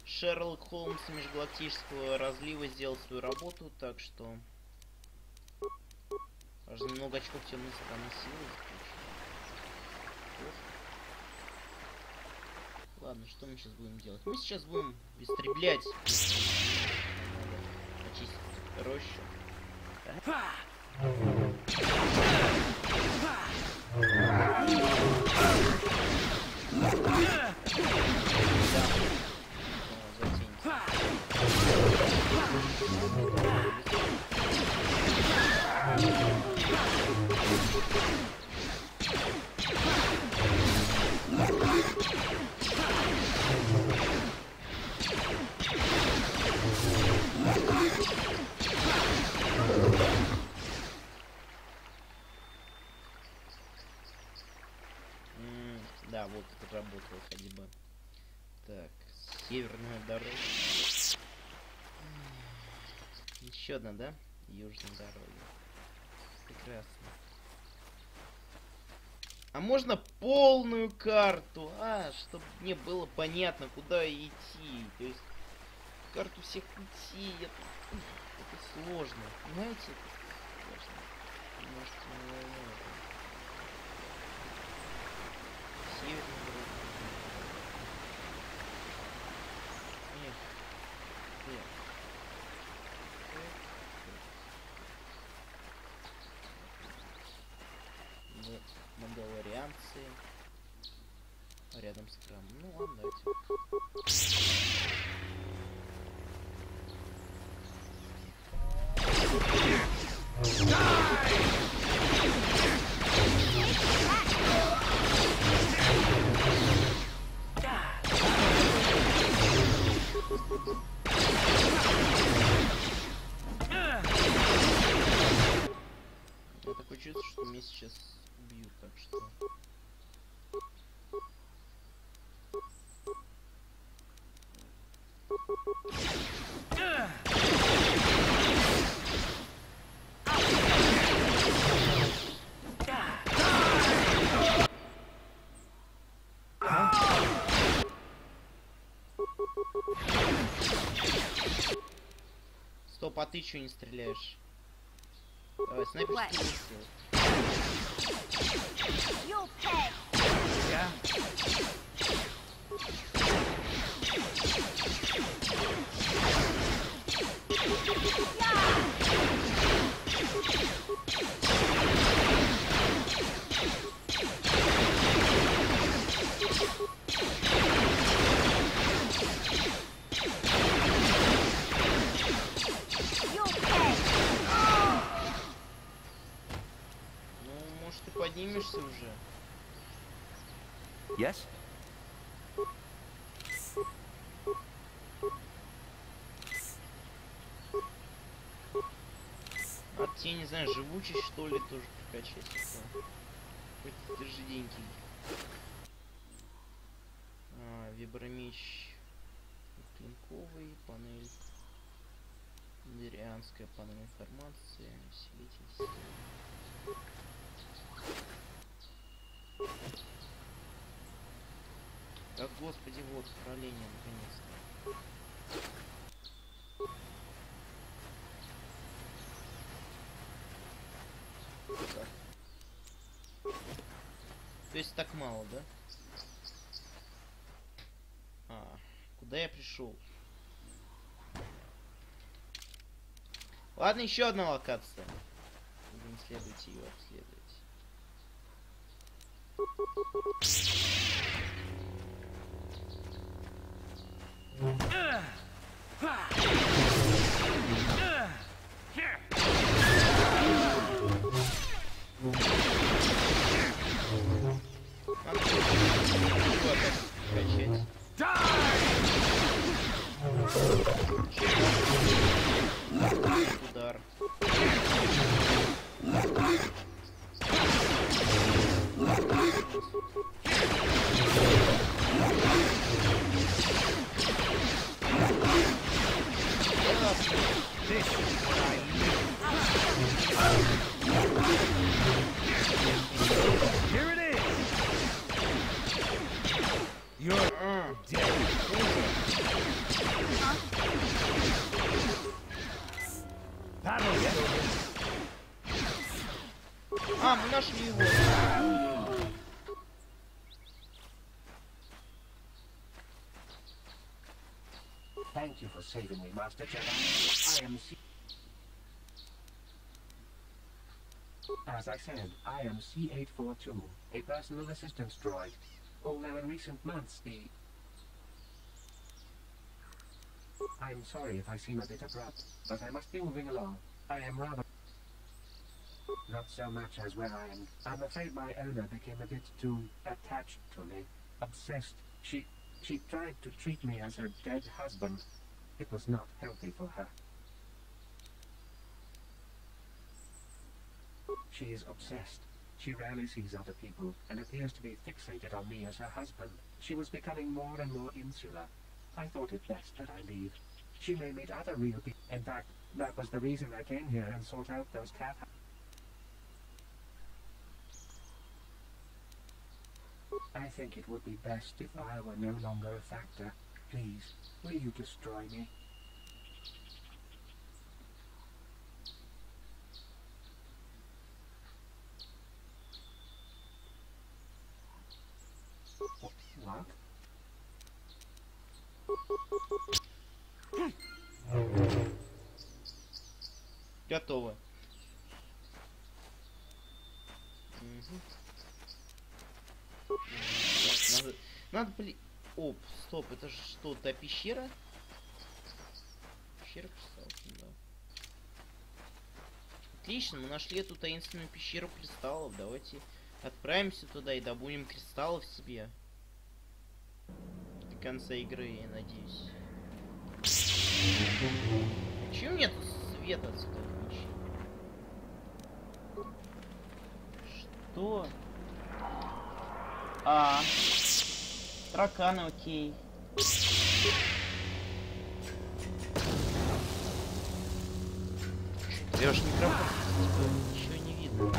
Speaker 1: Шерлок Холмс межгалактического разлива сделал свою работу, так что... Аж немного очков темной стороны силы. Ладно, что мы сейчас будем делать? Мы сейчас будем истреблять. Очистить рощу. Да, вот это работало хотя бы. Так, северная дорога. Еще одна, да? Южная дорога. Прекрасно. А можно полную карту? Чтобы мне было понятно, куда идти. То есть карту всех путей. Это сложно. Понимаете? Это сложно. Может, невозможно. Северная дорога. Мандалорианцы рядом с храмом. Ну ладно, давайте. меня сейчас убьют, так что... Стоп, а ты чё не стреляешь? Давай, снайперский выстрел. Я? Ну, может, ты поднимешься уже?
Speaker 4: Yes?
Speaker 1: А тебе, не знаю, живучесть, что ли, тоже прокачать. Хоть ты же деньги. Вибромеч клинковый, панель. Дарианская панель информации. Свидетельство. Да господи, вот управление наконец-то. Так. То есть так мало, да? Куда я пришел? Ладно, еще одна локация. Будем исследовать ее, обследовать. Удар.
Speaker 13: Here it is. You're dead.
Speaker 1: Мы нашли его.
Speaker 23: Thank you for saving me, Master Jedi. I am As I said, I am C-842, a personal assistance droid. Although in recent months I'm sorry if I seem a bit abrupt, but I must be moving along. I am rather... Not so much as where I am. I'm afraid my owner became a bit too attached to me. Obsessed. She tried to treat me as her dead husband. It was not healthy for her. She is obsessed. She rarely sees other people and appears to be fixated on me as her husband. She was becoming more and more insular. I thought it best that I leave. She may meet other real people. In fact, that was the reason I came here and sought out those cat... I think it would be best if I were no longer a factor. Please, will you destroy me? What?
Speaker 1: Готово. Надо, блин... Оп, стоп, это же что, та пещера? Пещера кристаллов, да. Отлично, мы нашли эту таинственную пещеру кристаллов. Давайте отправимся туда и добудем кристаллов себе. До конца игры, я надеюсь. Чего нет света отсюда? Что? А. Тараканы, окей. Берешь микрофон, ничего не видно.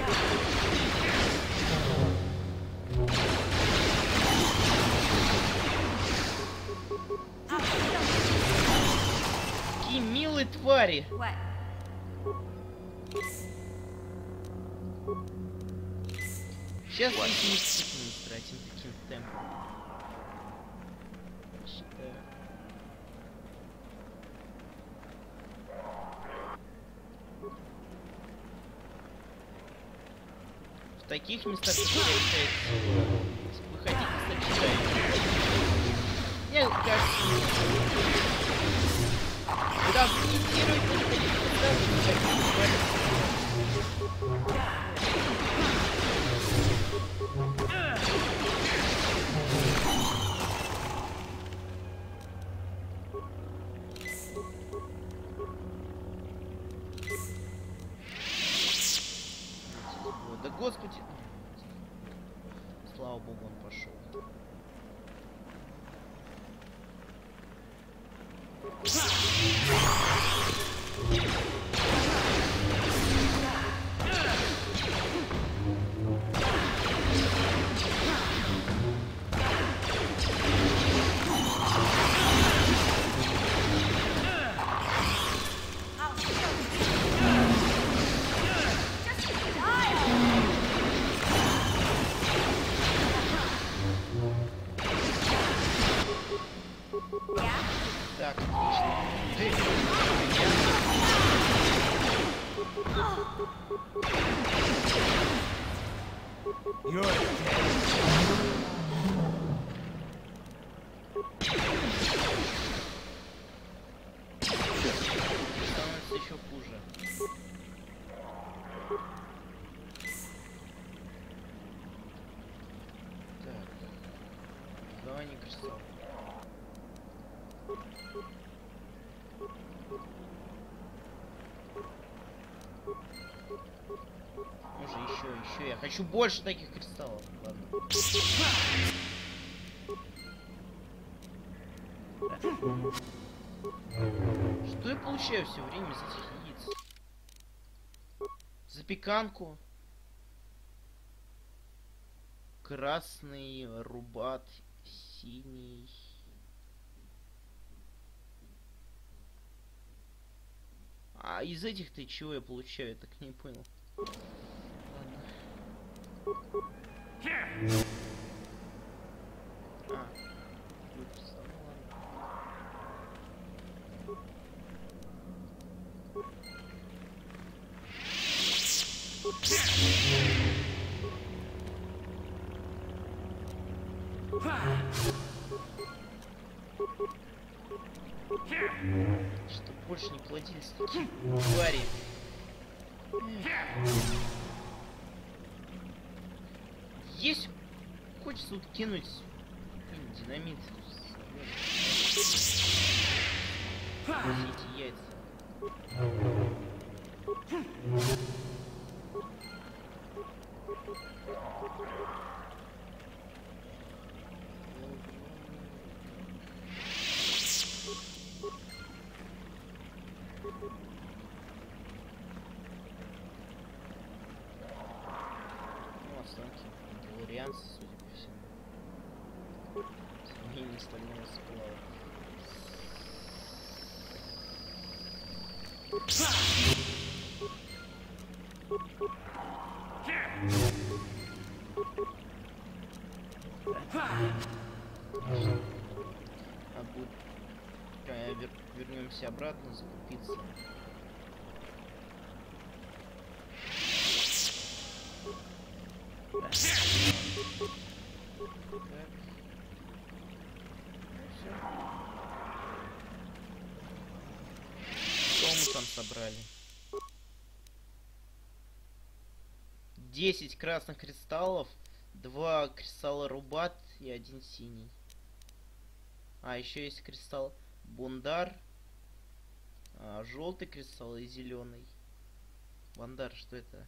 Speaker 1: Какие милые твари! Сейчас не тратим таким темпом. Считаю. В таких местах выходить, кстати, мне кажется, вы должны имитировать да господи! Слава богу, он пошел. Так, становится еще хуже. Так, давай не кристалл. Может, еще. Я хочу больше таких кристаллов. Ладно. Что я получаю все время из этих яиц? Запеканку. Красный рубат. Синий. А из этих-то чего я получаю? Я так не понял. Ладно. А. Выписал, Чтоб больше не плодились такие твари. Есть хочется вот кинуть динамит. Все эти яйца. Ну, останки галарианца, судя по всему. Сомнение стального сплава. Вернемся обратно, закупиться. Так. Что мы там собрали? 10 красных кристаллов, 2 кристалла рубат и 1 синий. А, еще есть кристалл бундар, желтый кристалл и зеленый. Бандар, что это?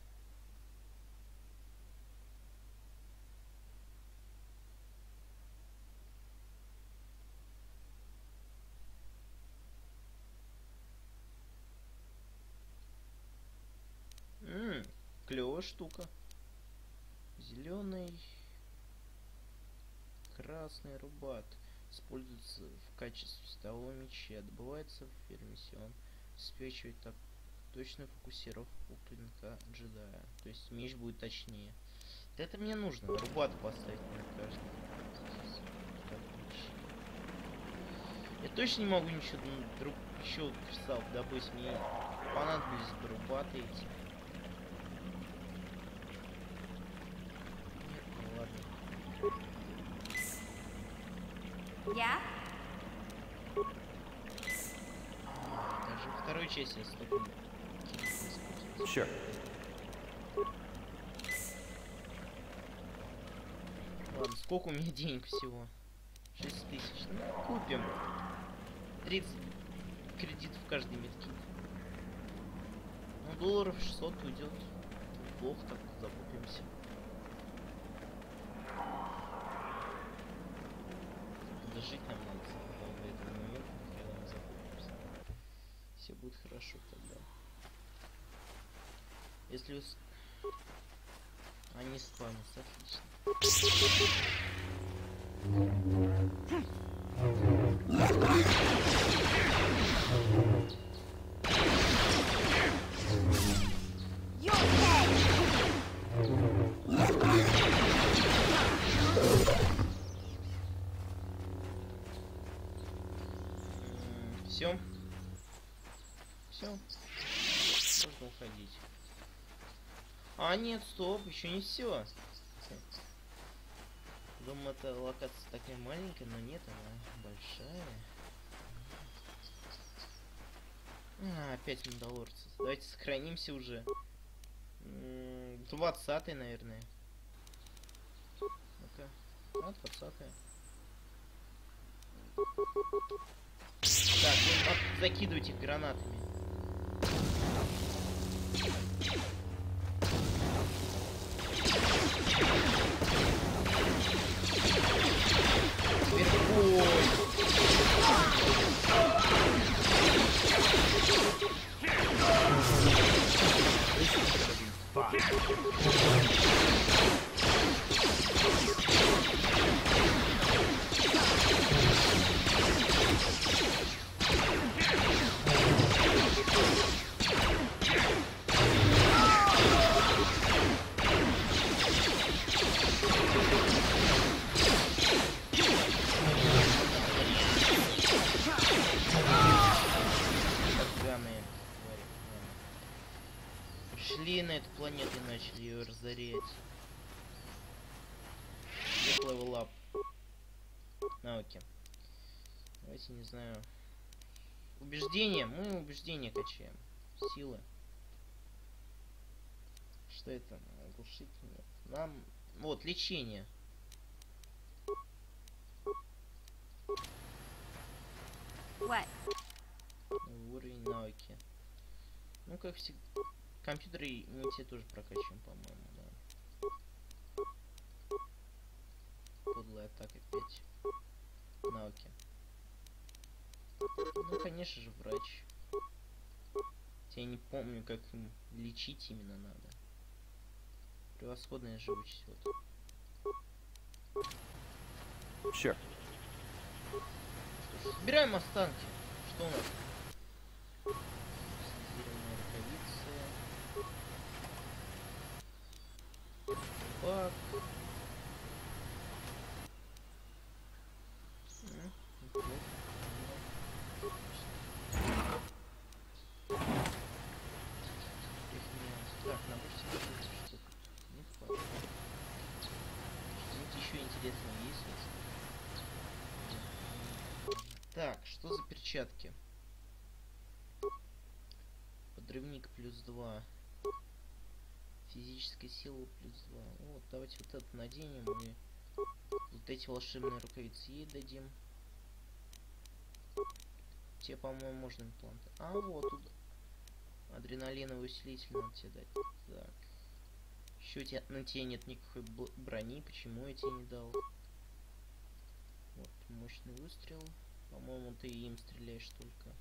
Speaker 1: клевая штука. Зеленый, красный рубат. Используется в качестве светового меча. Добывается в фермиссион. Обеспечивает так точную фокусировку клинка джедая. То есть меч будет точнее. Это мне нужно. Рубат поставить на каждый. Я точно не могу ничего друг еще кристаллов добыть. Мне понадобились бы рубаты эти. Нет, ну ладно.
Speaker 11: Я?
Speaker 1: Даже во второй части я столько не использовал.
Speaker 4: Sure.
Speaker 1: Ладно, сколько у меня денег всего? 6000. Ну, купим. 30 кредитов в каждый медкит. Ну, долларов 600 уйдет. Плохо так закупимся. Дожить нам надо до этого момента, когда мы закупимся. Все будет хорошо тогда. Если вы... Они спамятся, отлично. Все. Все. Можно уходить. А, нет, стоп, еще не все. Думаю, эта локация такая маленькая, но нет, она большая. Опять мандалорцы. Давайте сохранимся уже. 20-й, наверное. Ну-ка. 20-е. Так, ну, закидывайте их гранатами. Пришли на эту планету и начали ее разорять. Левел ап. Навыки. Давайте, не знаю. Убеждение. Мы убеждение качаем. Силы. Что это? Оглушить? Нет. Нам... Вот, лечение.
Speaker 11: What?
Speaker 1: Уровень навыки. Ну, как всегда. Компьютеры мы все тоже прокачиваем, по-моему, да. Подлая атака 5. Навыки. Ну, конечно же, врач. Я не помню, как им лечить именно надо. Превосходная живучесть, вот.
Speaker 4: Sure.
Speaker 1: Собираем останки. Что у нас? Специализированная рукавица. Бак. Так, набор штук. Не хватит. Что-нибудь еще интересное есть? Так, что за перчатки? Подрывник +2. Физическая сила +2. Вот, давайте вот это наденем и вот эти волшебные рукавицы ей дадим. Те, по-моему, можно импланты. А вот тут адреналиновый усилитель надо тебе дать. Так. Еще на тебе нет никакой брони. Почему я тебе не дал? Вот, мощный выстрел. По-моему, ты им стреляешь только.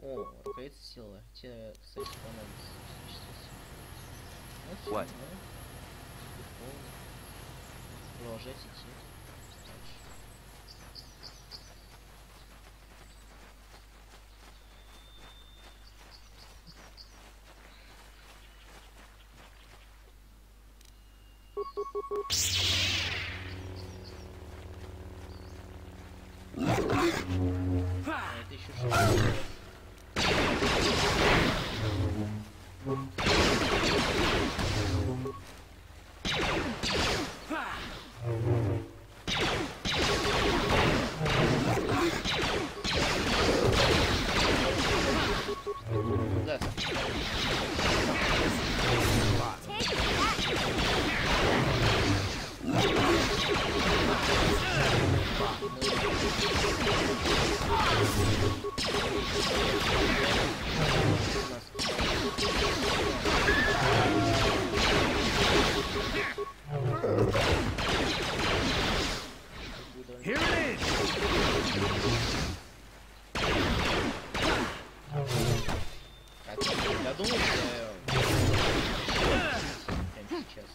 Speaker 1: О, рукавица сила. Тебе, кстати, понадобится. Ну,
Speaker 24: What?
Speaker 1: Продолжать идти. Это еще что? Да.
Speaker 13: Here it is!
Speaker 1: Я думал, что прямо сейчас.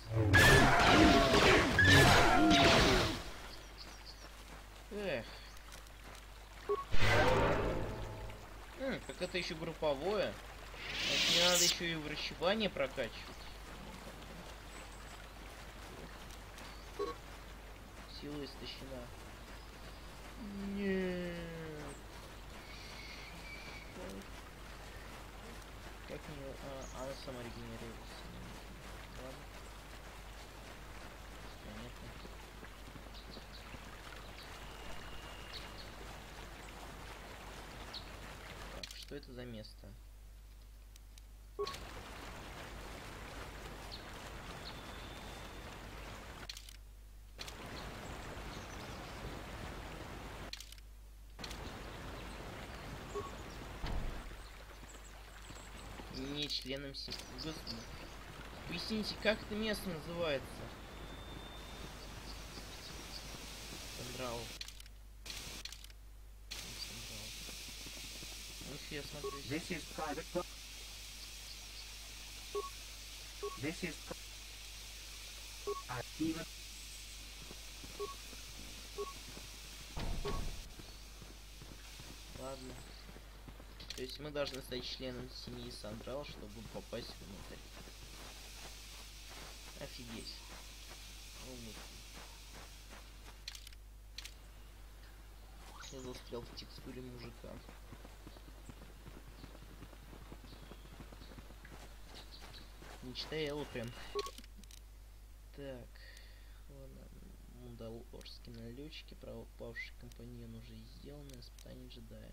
Speaker 1: Эх. Как это еще групповое? Значит, мне надо еще и врачевание прокачивать. Сила истощена. Нет. Как мне... она сама регенерируется. Ладно. Понятно. Так, что это за место? Не членом семьи. Господи. Поясните, как это место называется? Сандрал. Ну, я смотрю.
Speaker 23: This is private. This is even.
Speaker 1: Ладно. То есть мы должны стать членом семьи Сандрал, чтобы попасть внутрь. Офигеть. Я застрял в текстуре мужика. Не читай его прям. Так. Ладно. Мандалорские налетчики, правопавший компаньон уже сделано, испытание джедая.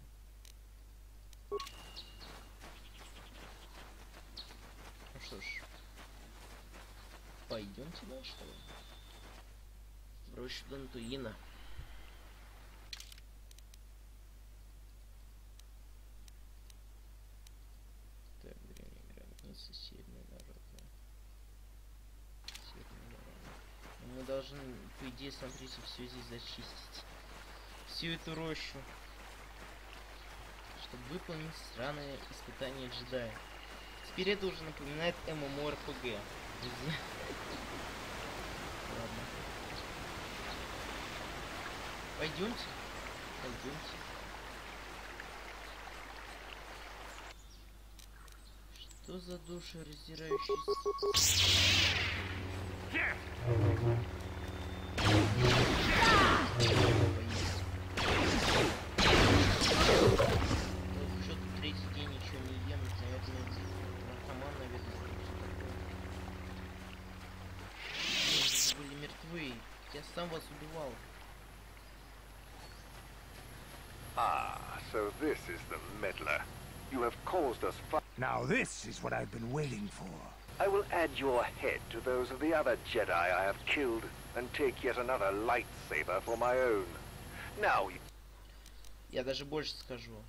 Speaker 1: Ну что ж, пойдемте дальше, что ли? В рощу Дантуина. Так, древняя гробница, северная дорога. Северная дорога. Мы должны, по идее, смотрите, все здесь зачистить. Всю эту рощу. Чтобы выполнить странное испытание джедая. Теперь это уже напоминает MMORPG. Ладно. Пойдемте. Пойдемте. Что за душераздирающий... Что-то третий день ничего не ем, наверное, наркоман, наверное, что такое. Вы были мертвы, я сам вас убивал.
Speaker 5: Ah, so this is the meddler. You have caused us fun.
Speaker 13: Now this is what I've been waiting for.
Speaker 5: I will add your head to those of the other Jedi I have killed and take yet another lightsaber for my own. Now you...
Speaker 1: Я даже больше скажу.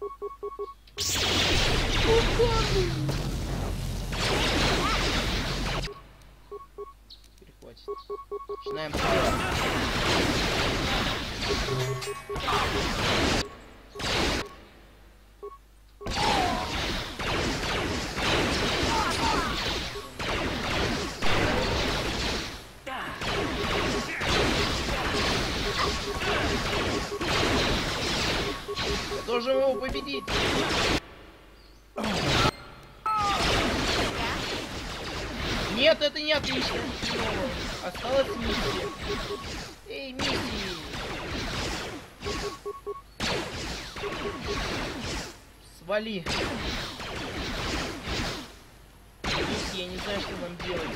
Speaker 1: Перехватит. Начинаем. можем его победить. Нет, это не отлично. Осталось миссия. Эй, миссия. Свали. Миссия, я не знаю, что нам делать.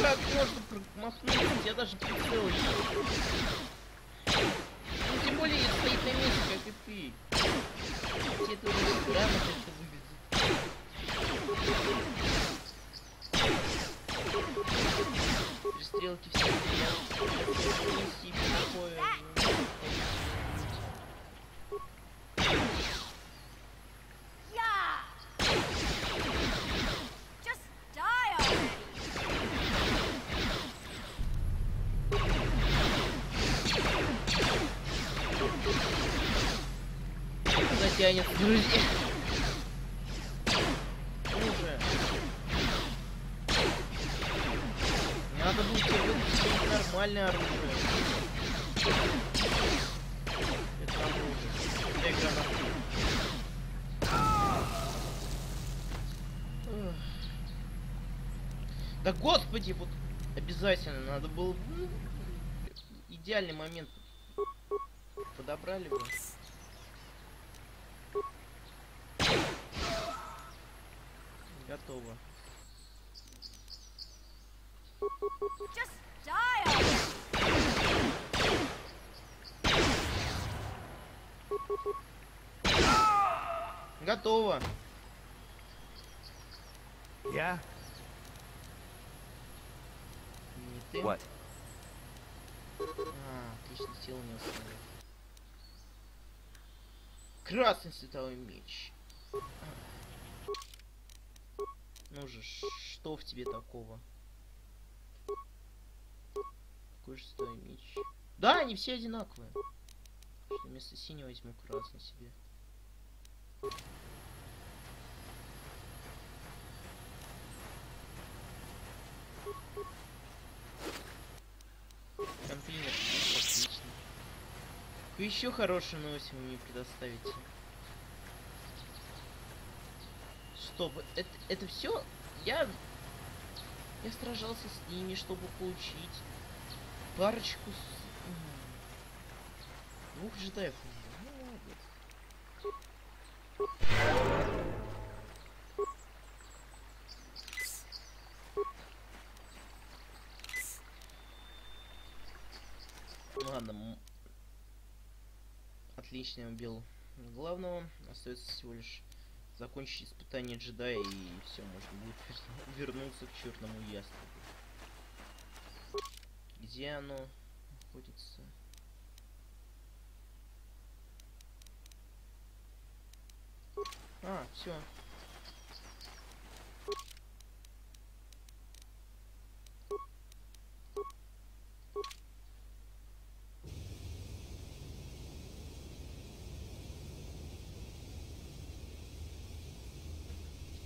Speaker 1: Как можно промахнуться? Я даже прицел есть. Ну, тем более стоит на месте, как и ты. Тебе это уже странно как-то выглядит. Перестрелки все миссии, такое. Затянет, друзья. Уже. Надо будет тебе выпустить нормальное оружие. Это оружие. Дай гранату. Да господи, вот обязательно надо было... Ну, идеальный момент. Подобрали бы. Готово. Готово.
Speaker 13: Я?
Speaker 1: Не ты?
Speaker 4: What?
Speaker 1: Отлично, сил не оставил. Красный световой меч. Ну же, что в тебе такого? Какой же световой меч? Да, они все одинаковые. Что вместо синего возьму красный себе. Контейнер, отлично. Какую еще хорошую новость вы мне предоставите? Стоп, это все? Я сражался с ними, чтобы получить парочку двух джедаев. Ну, молодец. Ладно. Отлично, убил главного. Остается всего лишь закончить испытание джедая, и все, можно будет вернуться к черному ястребу. Где оно находится? Все.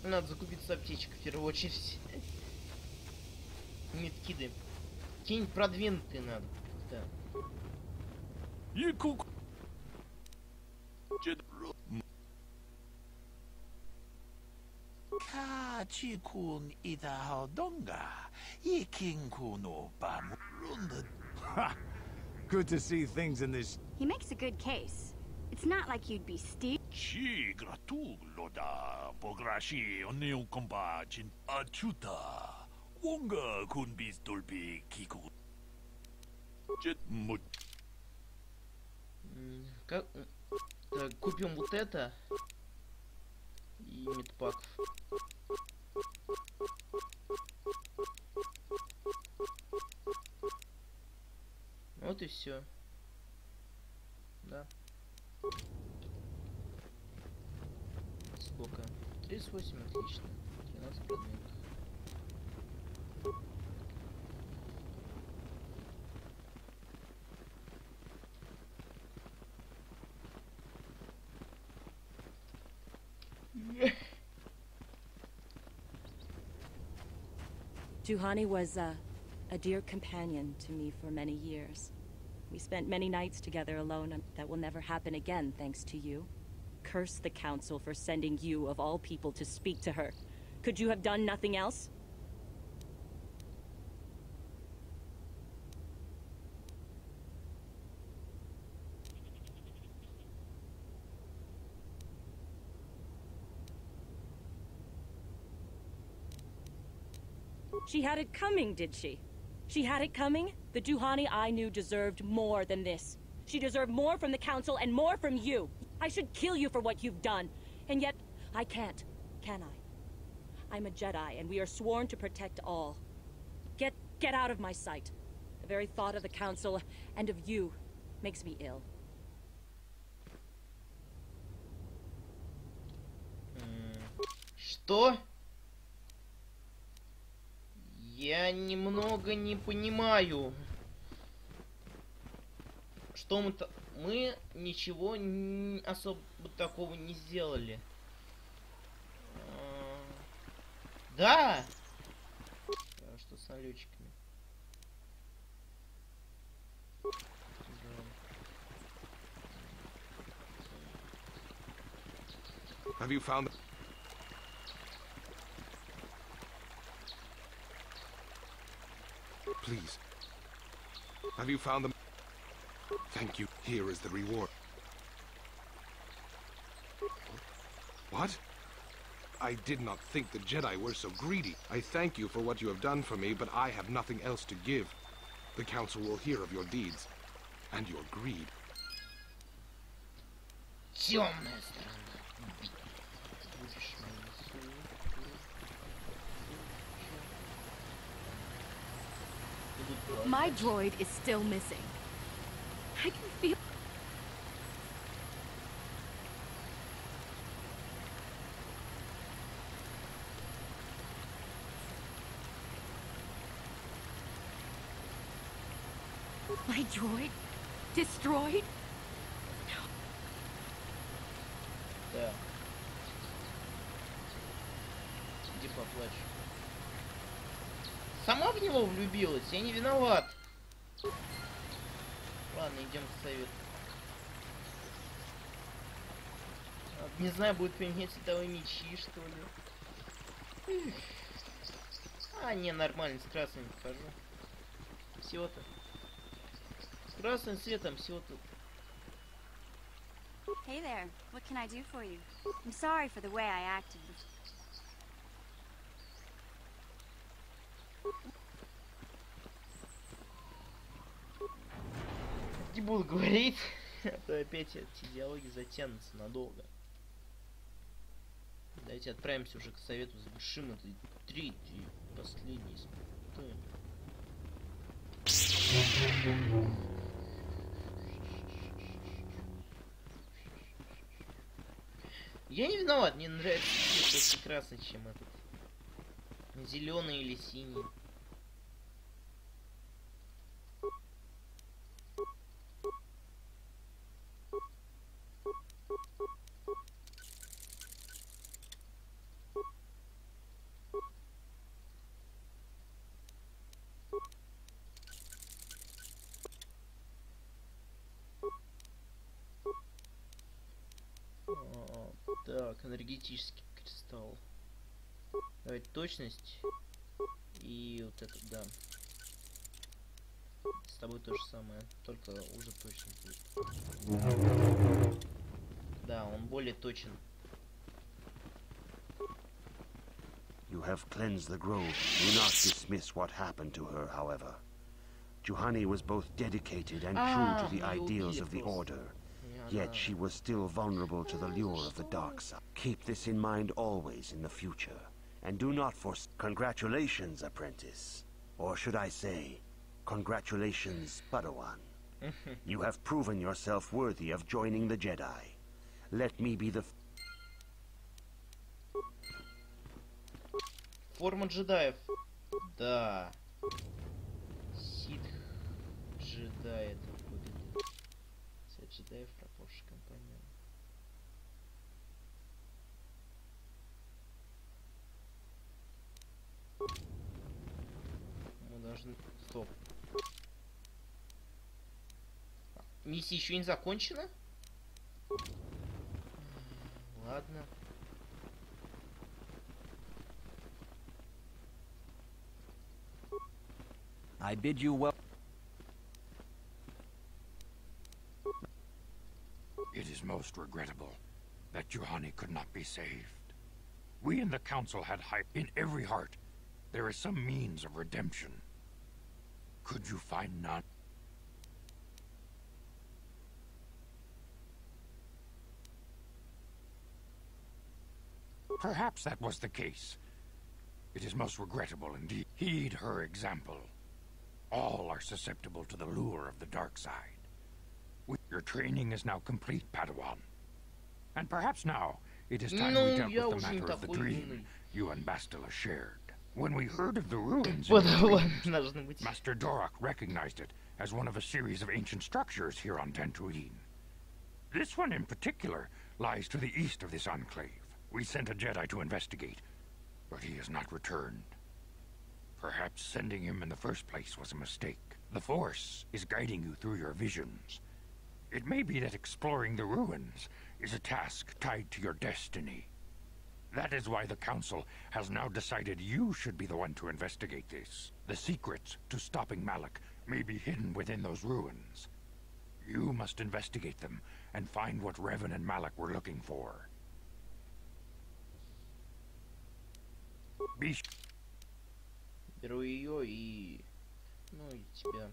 Speaker 1: Надо закупиться аптечкой в первую очередь. Медкиды. Какие-нибудь продвинутые надо. Да.
Speaker 10: Kachikun idahaldonga. Ikinkuno bamurunda.
Speaker 13: Ha! Good to see things in this.
Speaker 11: He makes a good case. It's not like you'd be steep.
Speaker 10: Chi gratugloda bograshi oneo komba chin achuta. Wonga kun bis dolby kiku. Jet mut.
Speaker 1: Как? Так, купим вот это и медпак. Вот и все. Да. Сколько? 38, отлично. 13 предметов.
Speaker 3: Juhani was a dear companion to me for many years. We spent many nights together alone, and that will never happen again thanks to you. Curse the Council for sending you, of all people, to speak to her. Could you have done nothing else? She had it coming, did she? She had it coming? The Juhani I knew deserved more than this. She deserved more from the Council and more from you. I should kill you for what you've done. And yet, I can't, can I? I'm a Jedi, and we are sworn to protect all. Get out of my sight. The very thought of the Council and of you makes me ill.
Speaker 1: Что? Я немного не понимаю. Что мы-то... Мы ничего особо такого не сделали. Да! Что с налетчиками?
Speaker 17: Have you found... Please. Have you found them? Thank you. Here is the reward. What? I did not think the Jedi were so greedy. I thank you for what you have done for me, but I have nothing else to give. The Council will hear of your deeds and your greed.
Speaker 1: Темная сторона. Будешь
Speaker 19: My droid is still missing. I can feel... My droid? Destroyed?
Speaker 1: Да. Иди поплачь. Сама в него влюбилась, я не виноват. Ладно, идем к совету. Не знаю, будет применять световые мечи, что ли. А, не, нормально, с красным хожу. Всего-то. С красным светом всего-то.
Speaker 11: Hey there, what can I do for you? I'm sorry for the way I acted.
Speaker 1: Не буду говорить, а то опять эти диалоги затянутся надолго. Давайте отправимся уже к совету, завершим это третий, последний испытание. Я не виноват, мне нравится цвет красный, чем этот. Зеленый или синий. Так, энергетический кристалл. Давайте точность. И вот это, да. С тобой то же самое, только уже точно будет. Да, он более точен.
Speaker 7: You have cleansed the grove. Do not dismiss what happened to her, however. Juhani was both dedicated and true to the ideals of the Order. Yet she was still vulnerable to the lure of the dark side. Keep this in mind always in the future. And do not force... Congratulations, apprentice. Or should I say, congratulations, Padawan. You have proven yourself worthy of joining the Jedi. Let me be the...
Speaker 1: Форма джедаев. Да. Ситх джедай это выглядит. Цвет джедаев пропавший компаньон. Миссия еще не закончена? Ладно.
Speaker 4: I bid you well.
Speaker 8: It is most regrettable that Juhani could not be saved. We in the council had hype in every heart. There is some means of redemption. Could you find none? Perhaps that was the case. It is most regrettable indeed. Heed her example. All are susceptible to the lure of the dark side. Your training is now complete, Padawan. And perhaps now, it is time we dealt with the matter of the dream you and Bastila shared. When we heard of the ruins in the dreams, Master Dorak recognized it as one of a series of ancient structures here on Dantooine. This one in particular lies to the east of this enclave. We sent a Jedi to investigate, but he has not returned. Perhaps sending him in the first place was a mistake. The Force is guiding you through your visions. It may be that exploring the ruins is a task tied to your destiny. That is why the Council has now decided you should be the one to investigate this. The secrets to stopping Malak may be hidden within those ruins. You must investigate them and find what Revan and Malak were looking for.
Speaker 1: Беру ее и... Ну и тебя.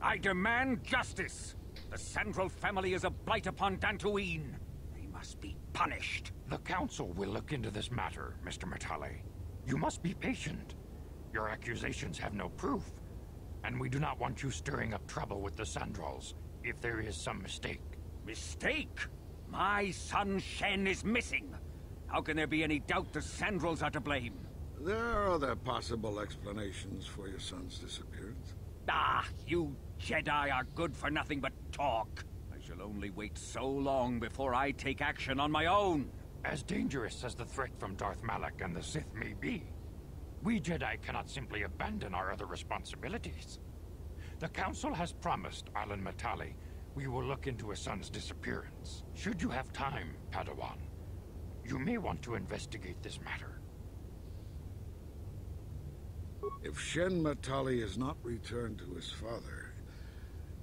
Speaker 9: I demand justice! The Central family is a blight upon Dantooine. They must be punished.
Speaker 8: The Council will look into this matter, Mr. Matale. You must be patient. Your accusations have no proof, and we do not want you stirring up trouble with the Sandrals if there is some mistake.
Speaker 9: Mistake? My son Shen is missing. How can there be any doubt the Sandrals are to blame?
Speaker 14: There are other possible explanations for your son's disappearance.
Speaker 9: Ah, you Jedi are good for nothing but talk. I shall only wait so long before I take action on my own.
Speaker 8: As dangerous as the threat from Darth Malak and the Sith may be, we Jedi cannot simply abandon our other responsibilities. The Council has promised Alan Matale we will look into his son's disappearance. Should you have time, Padawan, you may want to investigate this matter.
Speaker 14: If Shen Matale is not returned to his father,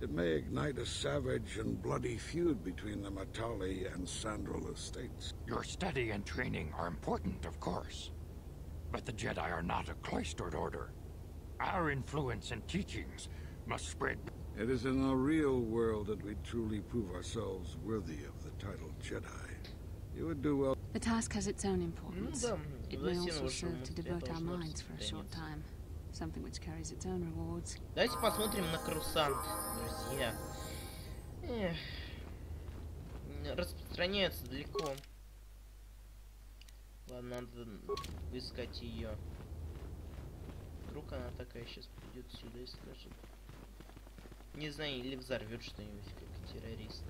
Speaker 14: it may ignite a savage and bloody feud between the Matale and Sandral estates.
Speaker 8: Your study and training are important, of course. But the Jedi are not a cloistered order. Our influence and teachings must spread...
Speaker 14: It is in the real world that we truly prove ourselves worthy of the title Jedi. You would do well...
Speaker 2: The task has its own importance. It may also serve to devote our minds for a short time. Something which carries its own rewards.
Speaker 1: Давайте посмотрим на Крусант, друзья. Распространяется далеко. Ладно, надо искать ее. Вдруг она такая сейчас придет сюда и скажет. Не знаю, или взорвет что-нибудь, как террористы.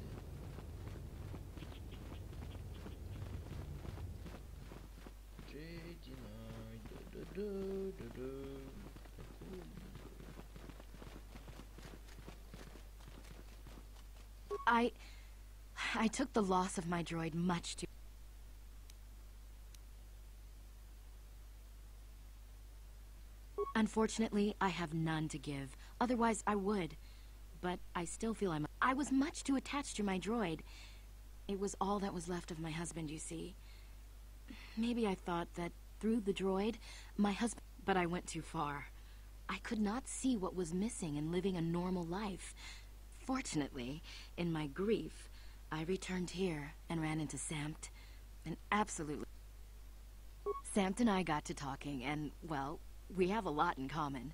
Speaker 19: I took the loss of my droid much too... Unfortunately, I have none to give. Otherwise, I would. But I still feel I was much too attached to my droid. It was all that was left of my husband, you see. Maybe I thought that through the droid, my husband... But I went too far. I could not see what was missing in living a normal life. Fortunately, in my grief, I returned here and ran into Samt. And absolutely... Samt and I got to talking, and, well, we have a lot in common.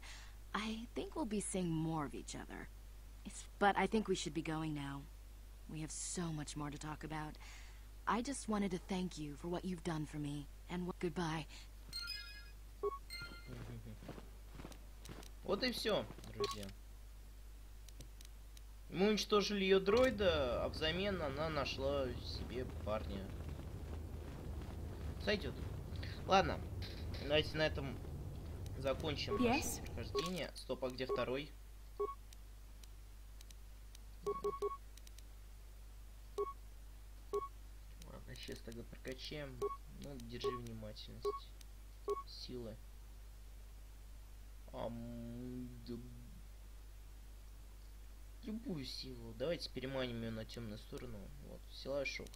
Speaker 19: I think we'll be seeing more of each other. But I think we should be going now. We have so much more to talk about. I just wanted to thank you for what you've done for me. And goodbye.
Speaker 1: Вот и все, друзья. Мы уничтожили ее дроида, а взамен она нашла себе парня. Сойдет. Ладно, давайте на этом закончим наше прохождение. Стоп, а где второй? Сейчас тогда прокачаем. Ну, держи внимательность. Силы. Любую силу. Давайте переманим ее на темную сторону. Вот, сила и шок.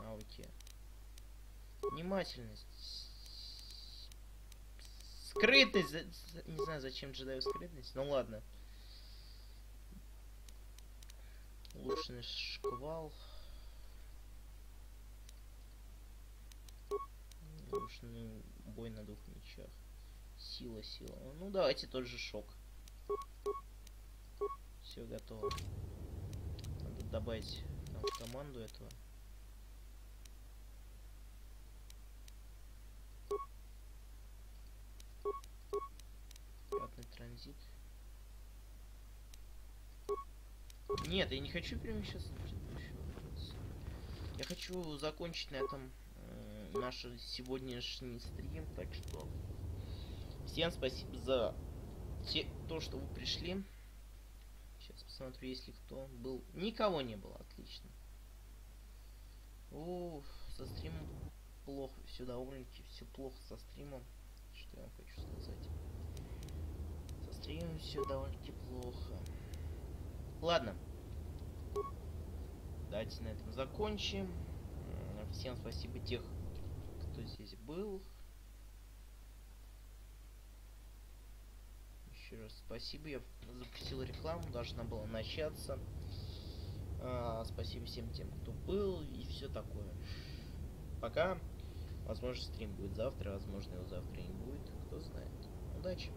Speaker 1: Навыки. Внимательность. Скрытность. Не знаю, зачем джедаю скрытность. Ну ладно. Улучшенный шквал. Улучшенный бой на двух мечах. Сила. Ну давайте тот же шок. Все готово. Надо добавить там в команду этого. Платный транзит. Нет, я не хочу перемещаться. Я хочу закончить на этом наш сегодняшний стрим. Так что всем спасибо за то, что вы пришли. Сейчас посмотрю, если кто был. Никого не было, отлично. О, со стримом плохо. Все довольно-таки все плохо со стримом. Что я вам хочу сказать? Со стримом все довольно-таки плохо. Ладно. Давайте на этом закончим. Всем спасибо тех, кто здесь был. Еще раз спасибо. Я запустил рекламу, должна была начаться. Спасибо всем тем, кто был, и все такое. Пока. Возможно, стрим будет завтра, возможно, его завтра не будет. Кто знает. Удачи.